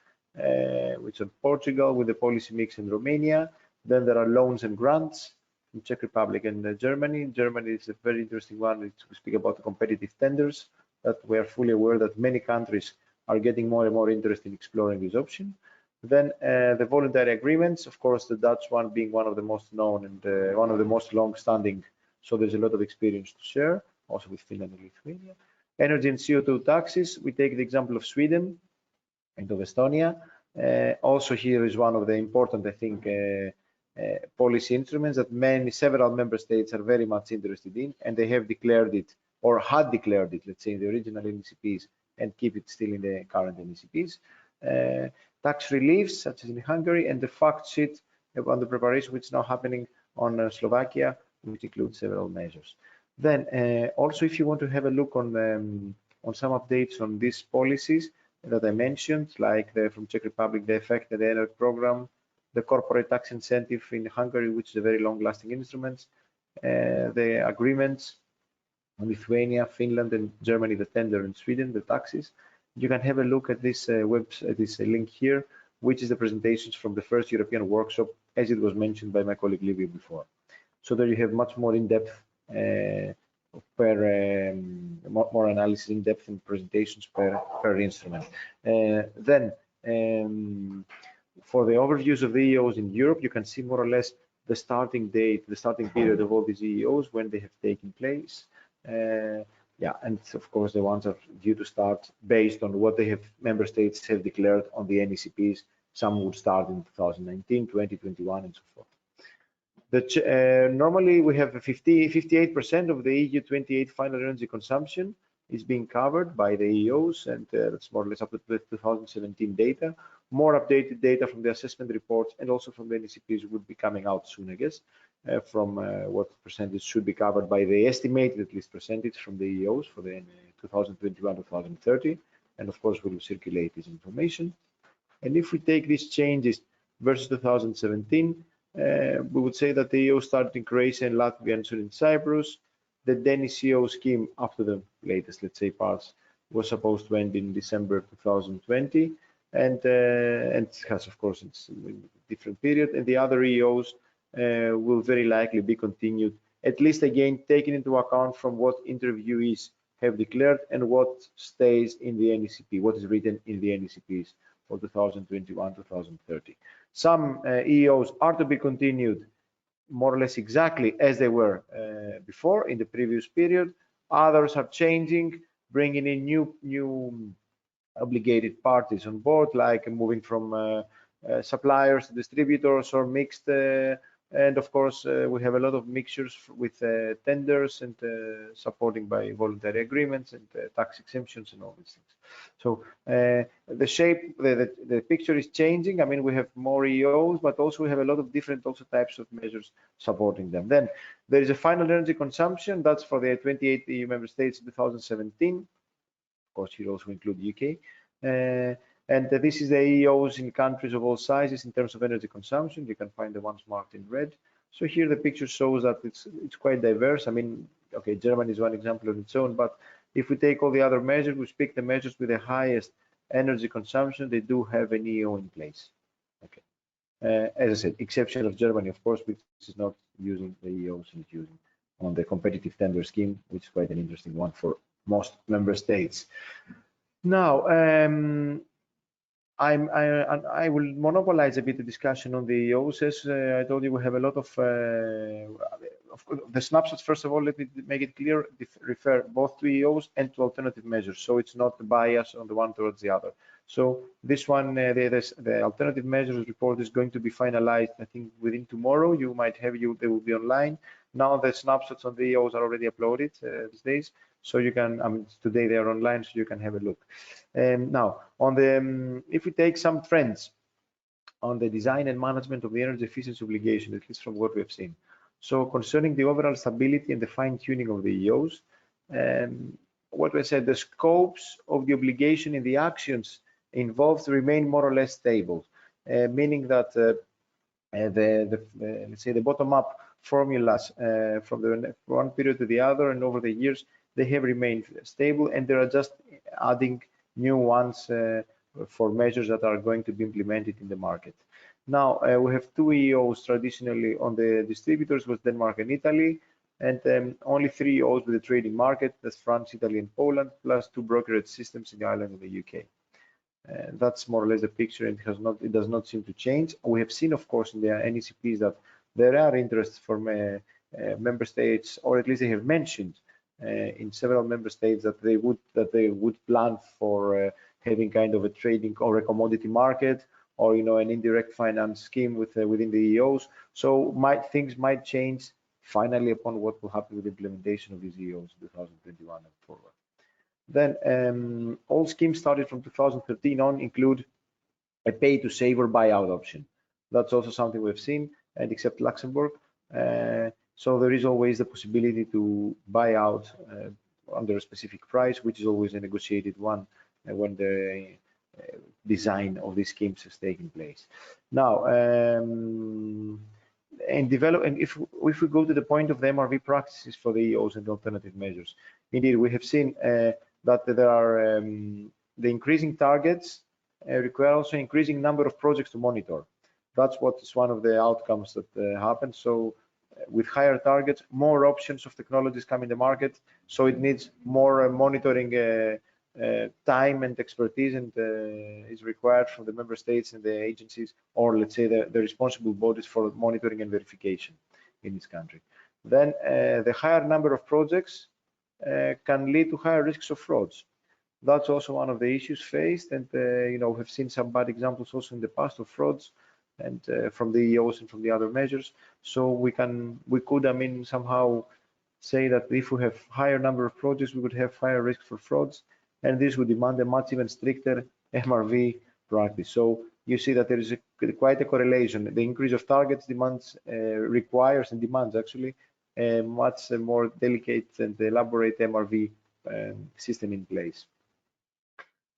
which are Portugal with the policy mix in Romania. Then there are loans and grants in Czech Republic and Germany. Germany is a very interesting one. We speak about the competitive tenders, that we are fully aware that many countries are getting more and more interested in exploring this option. Then the voluntary agreements, of course, the Dutch one being one of the most known and one of the most long-standing, so there's a lot of experience to share, also with Finland and Lithuania. Energy and CO2 taxes, we take the example of Sweden and of Estonia. Also here is one of the important, I think, policy instruments that several member states are very much interested in, and they have declared it or had declared it, let's say, in the original NECPs and keep it still in the current NECPs. Tax reliefs, such as in Hungary, and the fact sheet on the preparation which is now happening on Slovakia, which includes several measures. Then also, if you want to have a look on some updates on these policies that I mentioned, like from Czech Republic, the effect of the ENERG program, the corporate tax incentive in Hungary, which is a very long-lasting instrument, the agreements on Lithuania, Finland, and Germany, the tender, and Sweden, the taxes. You can have a look at this this link here, which is the presentations from the first European workshop, as it was mentioned by my colleague Livio before. So there you have much more in-depth, more analysis in-depth and presentations per instrument. Then for the overviews of the EEOs in Europe, you can see more or less the starting date, the starting period of all these EEOs, when they have taken place. Yeah, and of course the ones are due to start based on what member states have declared on the NECPs. Some would start in 2019, 2021, and so forth. Normally we have 58% of the EU 28 final energy consumption is being covered by the EEOs, and that's more or less up to the 2017 data. More updated data from the assessment reports and also from the NECPs would be coming out soon, I guess, from what percentage should be covered by the estimated, at least, percentage from the EEOs for the 2021-2030, and of course we will circulate this information. And if we take these changes versus 2017, we would say that the EEOS started in Croatia and Latvia and soon in Cyprus. The Danish EEOS scheme, after the latest, let's say, parts, was supposed to end in December 2020, and it has, of course, it's a different period. And the other EEOS will very likely be continued, at least again taking into account from what interviewees have declared and what stays in the NECP, what is written in the NECPs for 2021-2030. Some EEOs are to be continued more or less exactly as they were before in the previous period. Others are changing, bringing in new obligated parties on board, like moving from suppliers to distributors or mixed. And of course, we have a lot of mixtures with tenders and supporting by voluntary agreements and tax exemptions and all these things. So the shape, the picture is changing. I mean, we have more EOs, but also we have a lot of different also types of measures supporting them. Then there is a final energy consumption. That's for the 28 EU member states in 2017. Of course, here also include UK. And this is the EEOs in countries of all sizes in terms of energy consumption. You can find the ones marked in red. So here the picture shows that it's quite diverse. I mean, okay, Germany is one example on its own, but if we take all the other measures, we pick the measures with the highest energy consumption, they do have an EEO in place. Okay. As I said, exception of Germany, of course, which is not using the EEOs and using on the competitive tender scheme, which is quite an interesting one for most member states. Now, I will monopolize a bit the discussion on the EEOs. As I told you, we have a lot of the snapshots. First of all, let me make it clear, refer both to EEOs and to alternative measures. So it's not bias on the one towards the other. So this one, the alternative measures report is going to be finalized, I think, within tomorrow. You might have they will be online. Now the snapshots on the EEOs are already uploaded these days. So you can, I mean, today they are online, so you can have a look. Now, on the, if we take some trends on the design and management of the energy efficiency obligation, at least from what we have seen. So concerning the overall stability and the fine tuning of the EEOs, what we said, the scopes of the obligation in the actions involved remain more or less stable, meaning that let's say the bottom-up formulas from the one period to the other and over the years, they have remained stable, and they are just adding new ones for measures that are going to be implemented in the market. Now, we have two EEOs traditionally on the distributors with Denmark and Italy, and only three EEOs with the trading market, that's France, Italy, and Poland, plus two brokerage systems in Ireland and the UK. That's more or less the picture, and it does not seem to change. We have seen, of course, in the NECPs that there are interests from member states, or at least they have mentioned in several member states that they would plan for having kind of a trading or a commodity market, or an indirect finance scheme within the EEOs. So things might change finally upon what will happen with the implementation of these EEOs in 2021 and forward. Then all schemes started from 2013 on include a pay to save or buyout option. That's also something we've seen, and except Luxembourg. So there is always the possibility to buy out under a specific price, which is always a negotiated one when the design of these schemes has taken place. Now, and if we go to the point of the MRV practices for the EEOs and alternative measures, indeed we have seen that there are the increasing targets require also increasing number of projects to monitor. That's what is one of the outcomes that happen. So with higher targets, more options of technologies come in the market, so it needs more monitoring time and expertise, and is required from the member states and the agencies, or let's say the responsible bodies for monitoring and verification in this country. Then the higher number of projects can lead to higher risks of frauds. That's also one of the issues faced, and we've seen some bad examples also in the past of frauds, and from the EEOs and from the other measures. So we could, I mean, somehow say that if we have higher number of projects, we would have higher risk for frauds, and this would demand a much even stricter MRV practice. So you see that there is quite a correlation. The increase of targets requires and demands actually a much more delicate and elaborate MRV system in place.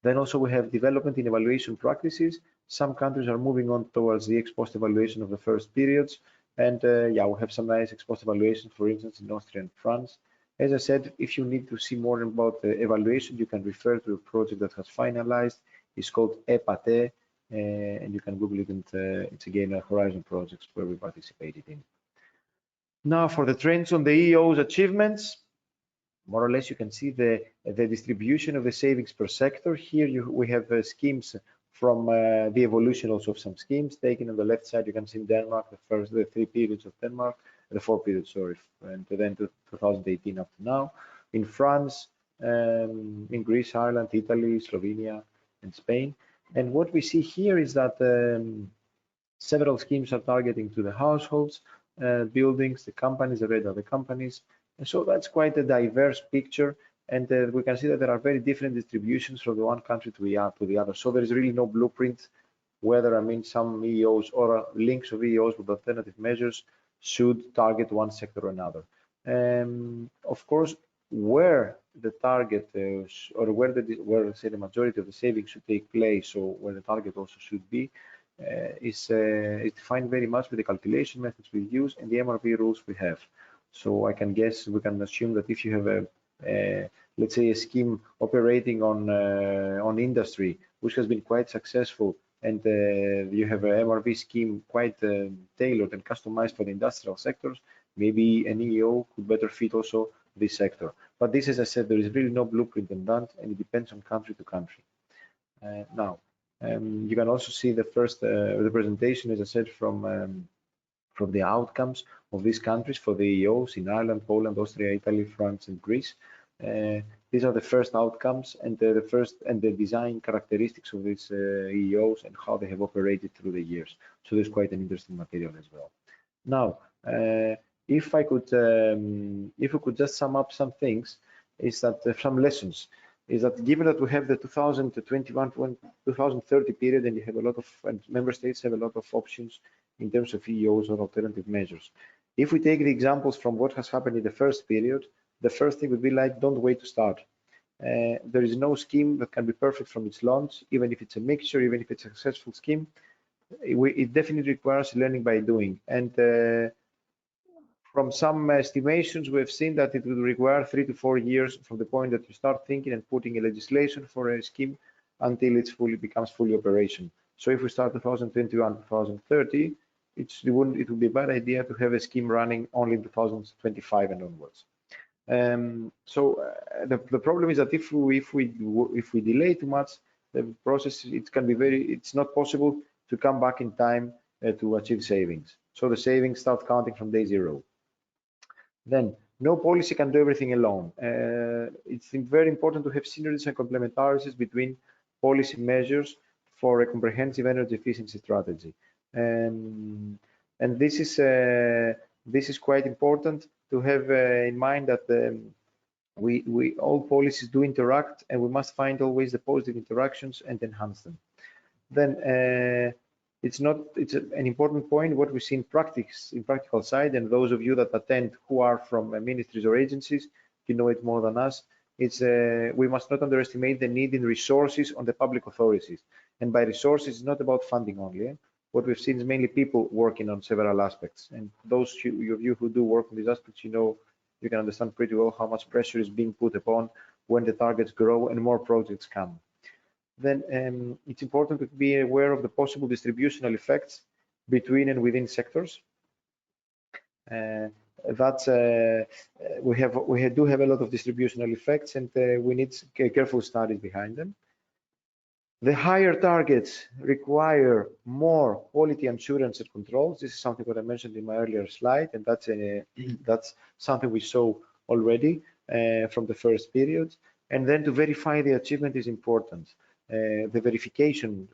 Then also we have development in evaluation practices. Some countries are moving on towards the ex-post evaluation of the first periods. And yeah, we have some nice ex-post evaluation, for instance, in Austria and France. As I said, if you need to see more about the evaluation, you can refer to a project that has finalized. It's called EPATE, and you can Google it, and it's again a Horizon projects where we participated in. Now for the trends on the EEOS achievements, more or less you can see the distribution of the savings per sector. Here we have schemes from the evolution also of some schemes. Taken on the left side, you can see in Denmark, the 3 periods of Denmark, the 4 periods, sorry, and then to 2018 up to now. In France, in Greece, Ireland, Italy, Slovenia, and Spain. And what we see here is that several schemes are targeting to the households, buildings, the companies, the red are the companies. And so that's quite a diverse picture. And we can see that there are very different distributions from the one country to the other. So there is really no blueprint whether, I mean, some EEOs or links of EEOs with alternative measures should target one sector or another. Of course, where the target or where say the majority of the savings should take place, or where the target also should be, is defined very much with the calculation methods we use and the MRV rules we have. So I can guess, we can assume that if you have let's say a scheme operating on industry, which has been quite successful, and you have an MRV scheme quite tailored and customized for the industrial sectors, maybe an EEO could better fit also this sector. But this, as I said, there is really no blueprint on that, and it depends on country to country. Now, you can also see the first representation, as I said, from the outcomes of these countries for the EEOs in Ireland, Poland, Austria, Italy, France, and Greece. These are the first outcomes and the design characteristics of these EEOs and how they have operated through the years. So there's quite an interesting material as well. Now, if we could just sum up some things, is that some lessons is that given that we have the 2021-2030 period, and you have a lot of member states have a lot of options in terms of EEOs or alternative measures. If we take the examples from what has happened in the first period, the first thing would be like, don't wait to start. There is no scheme that can be perfect from its launch, even if it's a mixture, even if it's a successful scheme. It definitely requires learning by doing. And from some estimations, we have seen that it will require 3 to 4 years from the point that you start thinking and putting a legislation for a scheme until it becomes fully operational. So if we start 2021, 2030, it would be a bad idea to have a scheme running only in 2025 and onwards. The problem is that if we delay too much the process, it's not possible to come back in time to achieve savings. So the savings start counting from day 0. Then no policy can do everything alone. It's very important to have synergies and complementarities between policy measures for a comprehensive energy efficiency strategy. And this is quite important to have in mind that all policies do interact, and we must find always the positive interactions and enhance them. Then it's an important point what we see in practical side, and those of you that attend who are from ministries or agencies, you know it more than us. We must not underestimate the need in resources on the public authorities, and by resources it's not about funding only. What we've seen is mainly people working on several aspects, and those of you who do work on these aspects, you can understand pretty well how much pressure is being put upon when the targets grow and more projects come. Then it's important to be aware of the possible distributional effects between and within sectors. We do have a lot of distributional effects, and we need careful studies behind them. The higher targets require more quality assurance and controls. This is something that I mentioned in my earlier slide, and that's something we saw already from the first period. And then to verify the achievement is important. The verification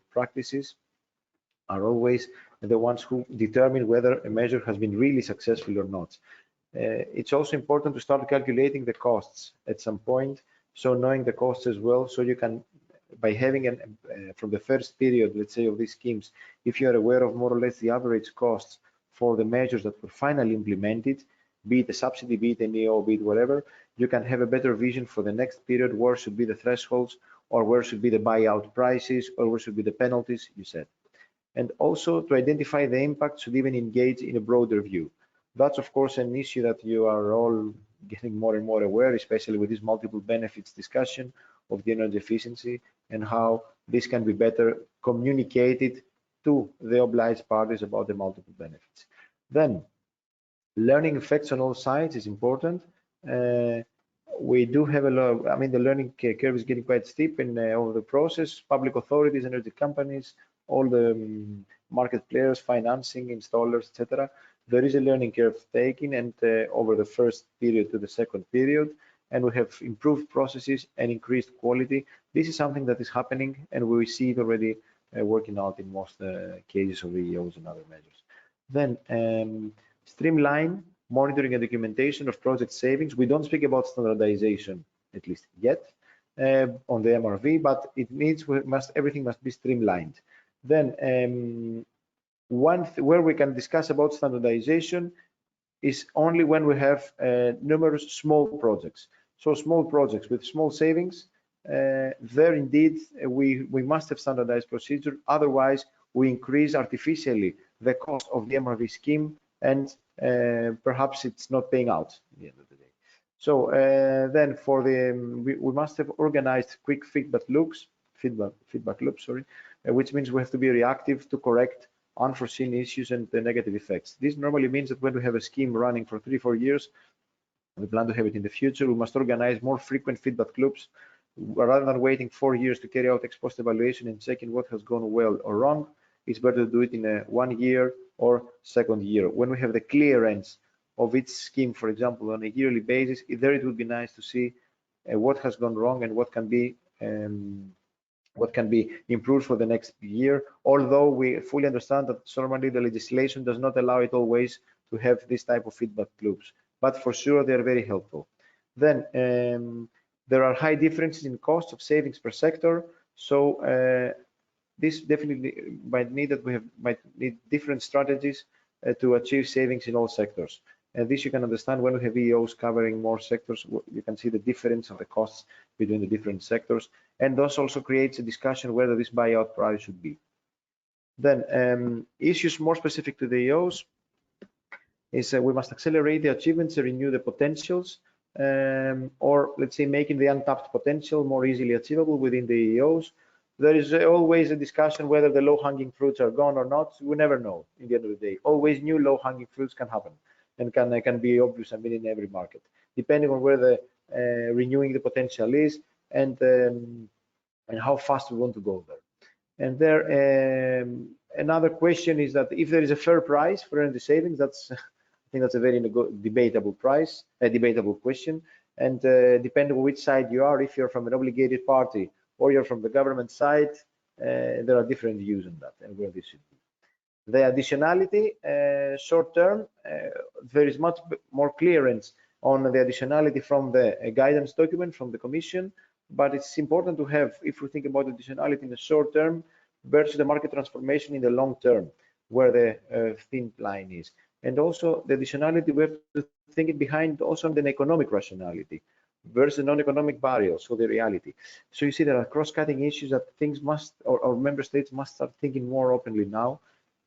practices are always the ones who determine whether a measure has been really successful or not. It's also important to start calculating the costs at some point, so knowing the costs as well, so you can, by having from the first period, let's say, of these schemes, if you are aware of more or less the average costs for the measures that were finally implemented, be it a subsidy, be it an EO, be it whatever, you can have a better vision for the next period, where should be the thresholds, or where should be the buyout prices, or where should be the penalties, you said. And also to identify the impact should even engage in a broader view. That's of course an issue that you are all getting more and more aware, especially with this multiple benefits discussion of the energy efficiency and how this can be better communicated to the obliged parties about the multiple benefits. Then learning effects on all sides is important. We do have a lot, I mean, the learning curve is getting quite steep in over the process. Public authorities, energy companies, all the market players, financing, installers, etc. There is a learning curve taken, and over the first period to the second period, and we have improved processes and increased quality. This is something that is happening, and we see it already working out in most cases of EEOS and other measures. Then streamline monitoring and documentation of project savings. We don't speak about standardization, at least yet, on the MRV, but it means everything must be streamlined. Then where we can discuss about standardization is only when we have numerous small projects. So small projects with small savings, there indeed we must have standardized procedure. Otherwise, we increase artificially the cost of the MRV scheme, and perhaps it's not paying out at the end of the day. So then for the we must have organized quick feedback loops, which means we have to be reactive to correct unforeseen issues and the negative effects. This normally means that when we have a scheme running for 3-4 years, we plan to have it in the future, we must organize more frequent feedback loops rather than waiting 4 years to carry out ex-post evaluation and checking what has gone well or wrong. It's better to do it in a 1 year or second year. When we have the clearance of each scheme, for example, on a yearly basis, there it would be nice to see what has gone wrong and what can be improved for the next year, although we fully understand that normally the legislation does not allow it always to have this type of feedback loops, but for sure they are very helpful. Then there are high differences in costs of savings per sector, so this definitely might need different strategies to achieve savings in all sectors. And this you can understand when we have EEOs covering more sectors. You can see the difference of the costs between the different sectors, and this also creates a discussion whether this buyout price should be. Then issues more specific to the EEOs is we must accelerate the achievements and renew the potentials, or let's say making the untapped potential more easily achievable within the EEOs. There is always a discussion whether the low-hanging fruits are gone or not. We never know in the end of the day. Always new low-hanging fruits can happen and can be obvious, I mean, in every market, depending on where the renewing the potential is and how fast we want to go there. And there, another question is that if there is a fair price for energy savings, that's I think that's a very debatable question. And depending on which side you are, if you're from an obligated party or you're from the government side, there are different views on that and where this should be. The additionality, short term, there is much more clearance on the additionality from the guidance document from the Commission, but it's important to have, if we think about additionality in the short term versus the market transformation in the long term, where the thin line is. And also the additionality, we have to think it behind also the economic rationality versus non-economic barriers, so the reality. So you see there are cross-cutting issues that things must, or member states must start thinking more openly now.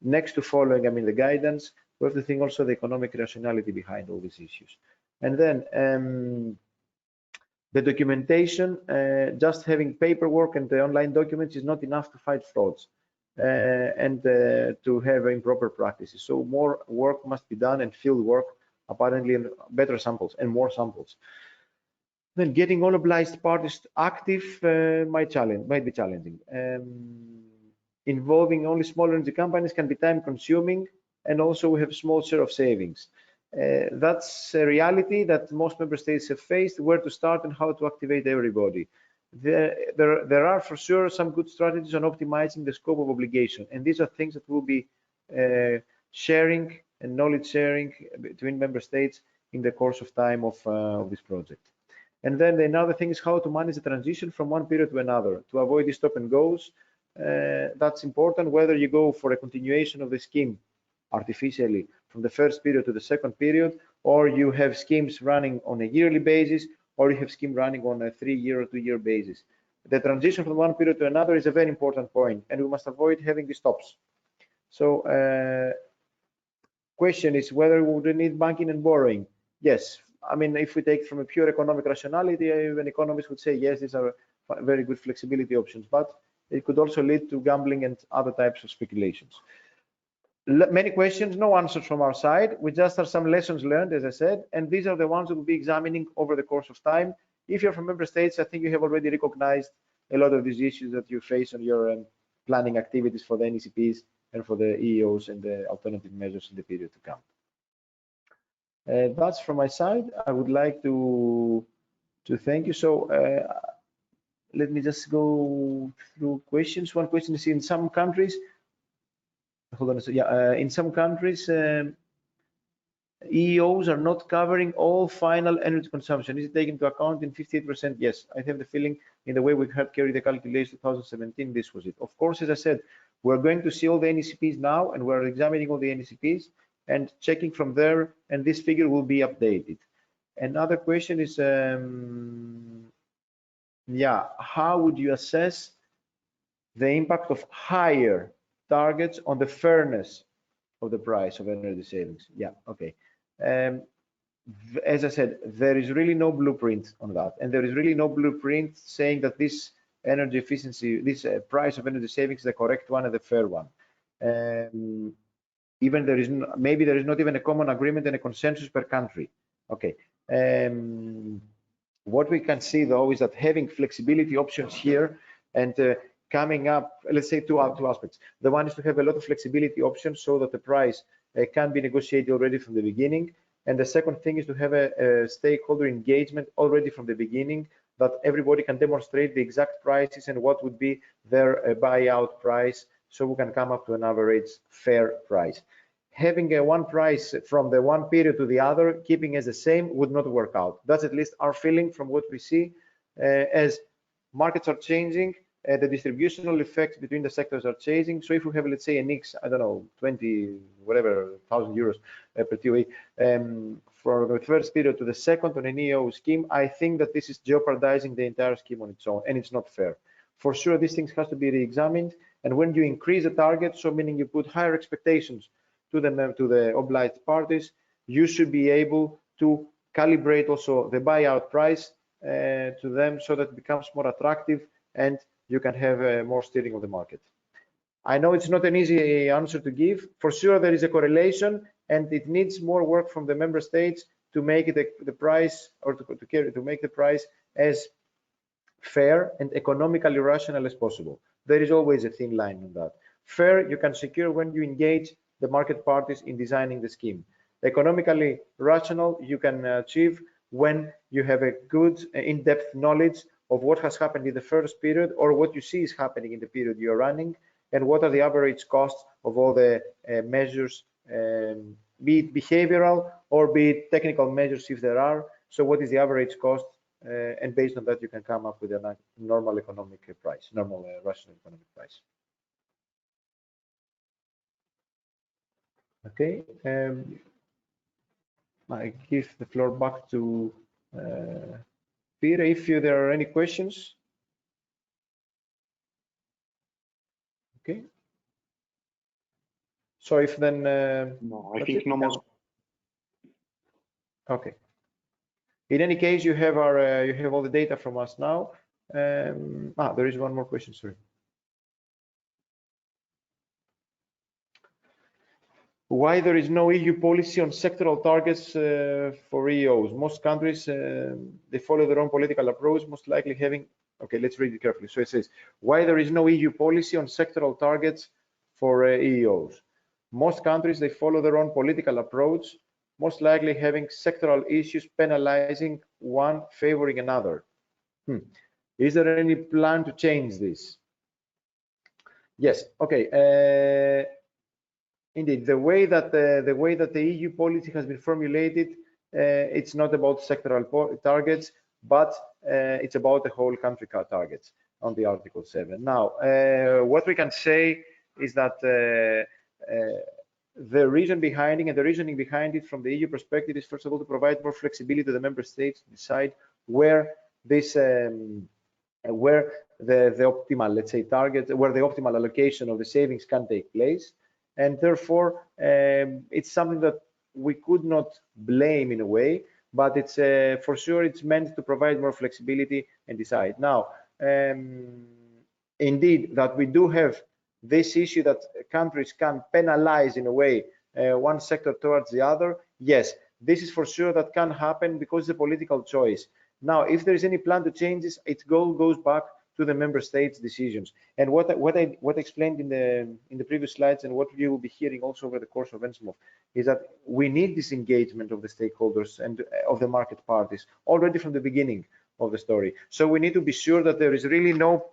Next to following, I mean, the guidance, we have to think also the economic rationality behind all these issues. And then the documentation, just having paperwork and the online documents is not enough to fight frauds and to have improper practices. So more work must be done, and field work, apparently, and better samples and more samples. Then getting all obliged parties active might be challenging. Involving only small energy companies can be time consuming, and also we have small share of savings. That's a reality that most member states have faced, where to start and how to activate everybody. There are for sure some good strategies on optimizing the scope of obligation, and these are things that we'll be sharing and knowledge sharing between member states in the course of time of this project. And then another thing is how to manage the transition from one period to another to avoid the stop and goes. That's important, whether you go for a continuation of the scheme artificially from the first period to the second period, or you have schemes running on a yearly basis, or you have scheme running on a 3-year or 2-year basis. the transition from one period to another is a very important point, and we must avoid having the stops. So question is whether we would need banking and borrowing. Yes, I mean, if we take from a pure economic rationality, even economists would say, yes, these are very good flexibility options, but it could also lead to gambling and other types of speculations. Many questions, no answers from our side. We just have some lessons learned, as I said, and these are the ones we'll be examining over the course of time. If you're from member states, I think you have already recognized a lot of these issues that you face on your planning activities for the NECPs and for the EEOS and the alternative measures in the period to come. That's from my side. I would like to thank you. So let me just go through questions. One question is, in some countries, hold on a second. Yeah, in some countries, EEOs are not covering all final energy consumption. Is it taken into account in 58%? Yes, I have the feeling in the way we had carried the calculation 2017, this was it. Of course, as I said, we're going to see all the NECPs now, and we're examining all the NECPs and checking from there, and this figure will be updated. Another question is, yeah, how would you assess the impact of higher targets on the fairness of the price of energy savings? Yeah, okay. As I said, there is really no blueprint on that, and there is really no blueprint saying that this energy efficiency, this price of energy savings is the correct one and the fair one. Even there is maybe there is not even a common agreement and a consensus per country. Okay. What we can see though is that having flexibility options here and coming up, let's say two aspects. The one is to have a lot of flexibility options so that the price can be negotiated already from the beginning. And the second thing is to have a stakeholder engagement already from the beginning, that everybody can demonstrate the exact prices and what would be their buyout price, so we can come up to an average fair price. Having a one price from the one period to the other, keeping as the same, would not work out. That's at least our feeling from what we see. As markets are changing, the distributional effects between the sectors are changing. So if we have, let's say, a mix, I don't know, 20 whatever thousand euros per TOE for the first period to the second on an EO scheme, I think that this is jeopardizing the entire scheme on its own, and it's not fair. For sure, these things has to be re-examined, and when you increase the target, so meaning you put higher expectations to the obliged parties, you should be able to calibrate also the buyout price to them so that it becomes more attractive and you can have more steering of the market. I know it's not an easy answer to give. For sure, there is a correlation, and it needs more work from the member states to make it the price, or to make the price as fair and economically rational as possible. There is always a thin line on that. Fair, you can secure when you engage the market parties in designing the scheme. Economically rational, you can achieve when you have a good in-depth knowledge of what has happened in the first period, or what you see is happening in the period you're running, and what are the average costs of all the measures, be it behavioral or be it technical measures if there are. So what is the average cost, and based on that you can come up with a normal economic price, normal rational economic price. Okay, I give the floor back to Peter, if there are any questions. Okay. So if then no, I think no more. Okay. In any case, you have our you have all the data from us now. There is one more question. Sorry. Why there is no EU policy on sectoral targets for EOs? Most countries they follow their own political approach, most likely having. Okay, let's read it carefully. So it says, why there is no EU policy on sectoral targets for EEOs? Most countries, they follow their own political approach, most likely having sectoral issues penalizing one, favoring another. Is there any plan to change this? Yes, okay. Indeed, the way that the EU policy has been formulated, it's not about sectoral targets, but it's about the whole country targets on the Article 7. Now, what we can say is that the reason behind it and the reasoning behind it from the EU perspective is, first of all, to provide more flexibility to the member states to decide where this the optimal, let's say, target, where the optimal allocation of the savings can take place. And therefore, it's something that we could not blame in a way, but it's for sure it's meant to provide more flexibility and decide. Now, indeed, that we do have this issue that countries can penalize in a way one sector towards the other. Yes, this is for sure that can happen because it's a political choice. Now, if there is any plan to change this, it goes back to the member states' decisions. And what I explained in the previous slides, and what you will be hearing also over the course of ENSMOV, is that we need this engagement of the stakeholders and of the market parties already from the beginning of the story. So we need to be sure that there is really no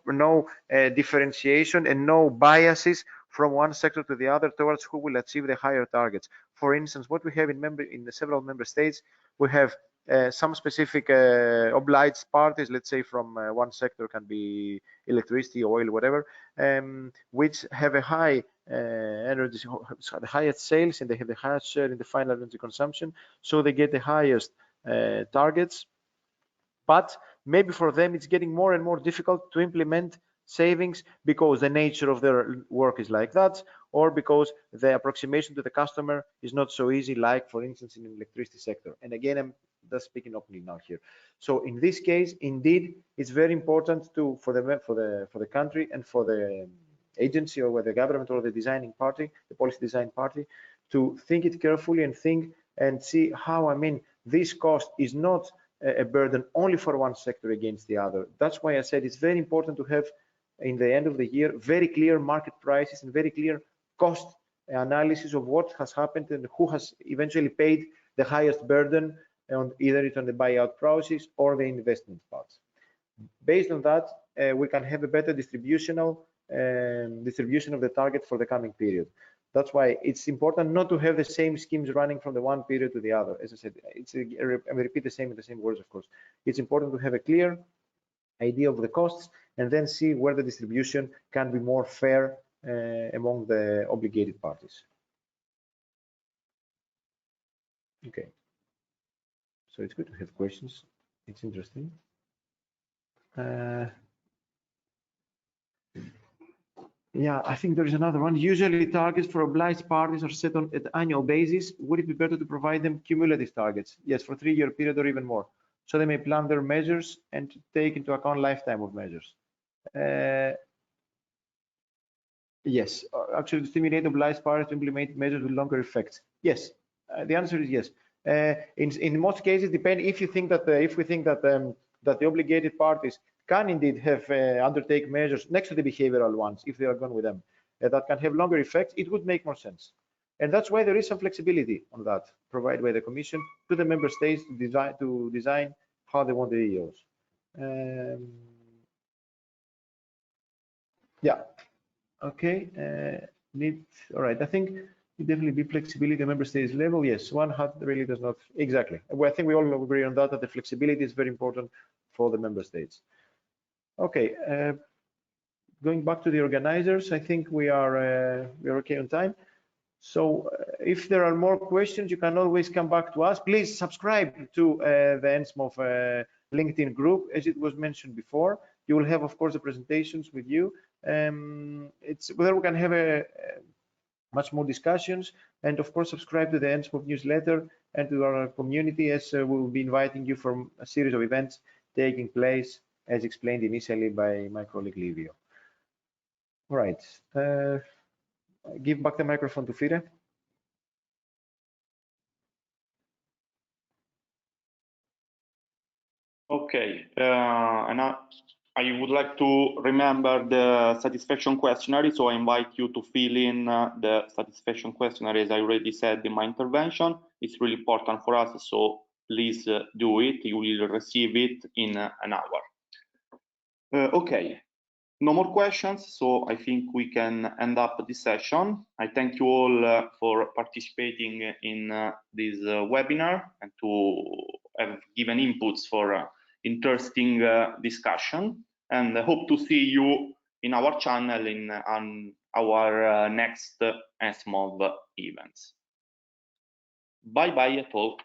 differentiation and no biases from one sector to the other towards who will achieve the higher targets. For instance, what we have in the several member states, we have some specific obliged parties, let's say from one sector, can be electricity, oil, whatever, which have a high energy, the highest sales, and they have the highest share in the final energy consumption, so they get the highest targets. But maybe for them it's getting more and more difficult to implement savings because the nature of their work is like that, or because the approximation to the customer is not so easy, like for instance in the electricity sector. And again, I'm just speaking openly now here. So in this case, indeed, it's very important for the country and for the agency or the government or the designing party, the policy design party, to think it carefully and think and see how, I mean, this cost is not a burden only for one sector against the other. That's why I said it's very important to have, in the end of the year, very clear market prices and very clear cost analysis of what has happened and who has eventually paid the highest burden on either it's on the buyout process or the investment parts. Based on that, we can have a better distribution of the target for the coming period. That's why it's important not to have the same schemes running from the one period to the other. As I said, I repeat the same in the same words, of course. It's important to have a clear idea of the costs and then see where the distribution can be more fair among the obligated parties. Okay. So it's good to have questions. It's interesting. Yeah, I think there is another one. Usually targets for obliged parties are set on an annual basis. Would it be better to provide them cumulative targets? Yes, for a 3-year period or even more. So they may plan their measures and take into account lifetime of measures. Yes, actually to stimulate obliged parties to implement measures with longer effects. Yes, the answer is yes. In most cases, depend if you think that if we think that that the obligated parties can indeed have undertake measures next to the behavioral ones, if they are gone with them, that can have longer effects, it would make more sense. And that's why there is some flexibility on that, provided by the Commission to the member states to design how they want the EEOS. Yeah, okay. All right, I think it definitely be flexibility at the member states level. Yes, one hat really does not, exactly. Well, I think we all agree on that, that the flexibility is very important for the member states. Okay, going back to the organizers, I think we are okay on time. So if there are more questions, you can always come back to us. Please subscribe to the ENSMOV LinkedIn group, as it was mentioned before. You will have, of course, the presentations with you. It's whether we can have much more discussions, and of course, subscribe to the ENSMOV newsletter and to our community, as we will be inviting you from a series of events taking place, as explained initially by my colleague Livio. All right, give back the microphone to Fire. Okay, and I would like to remember the satisfaction questionnaire, so I invite you to fill in the satisfaction questionnaire, as I already said in my intervention. It's really important for us, so please do it. You will receive it in an hour. Okay, no more questions, so I think we can end up this session. I thank you all for participating in this webinar and to have given inputs for interesting discussion, and I hope to see you in our channel on our next ENSMOV events. Bye bye at all.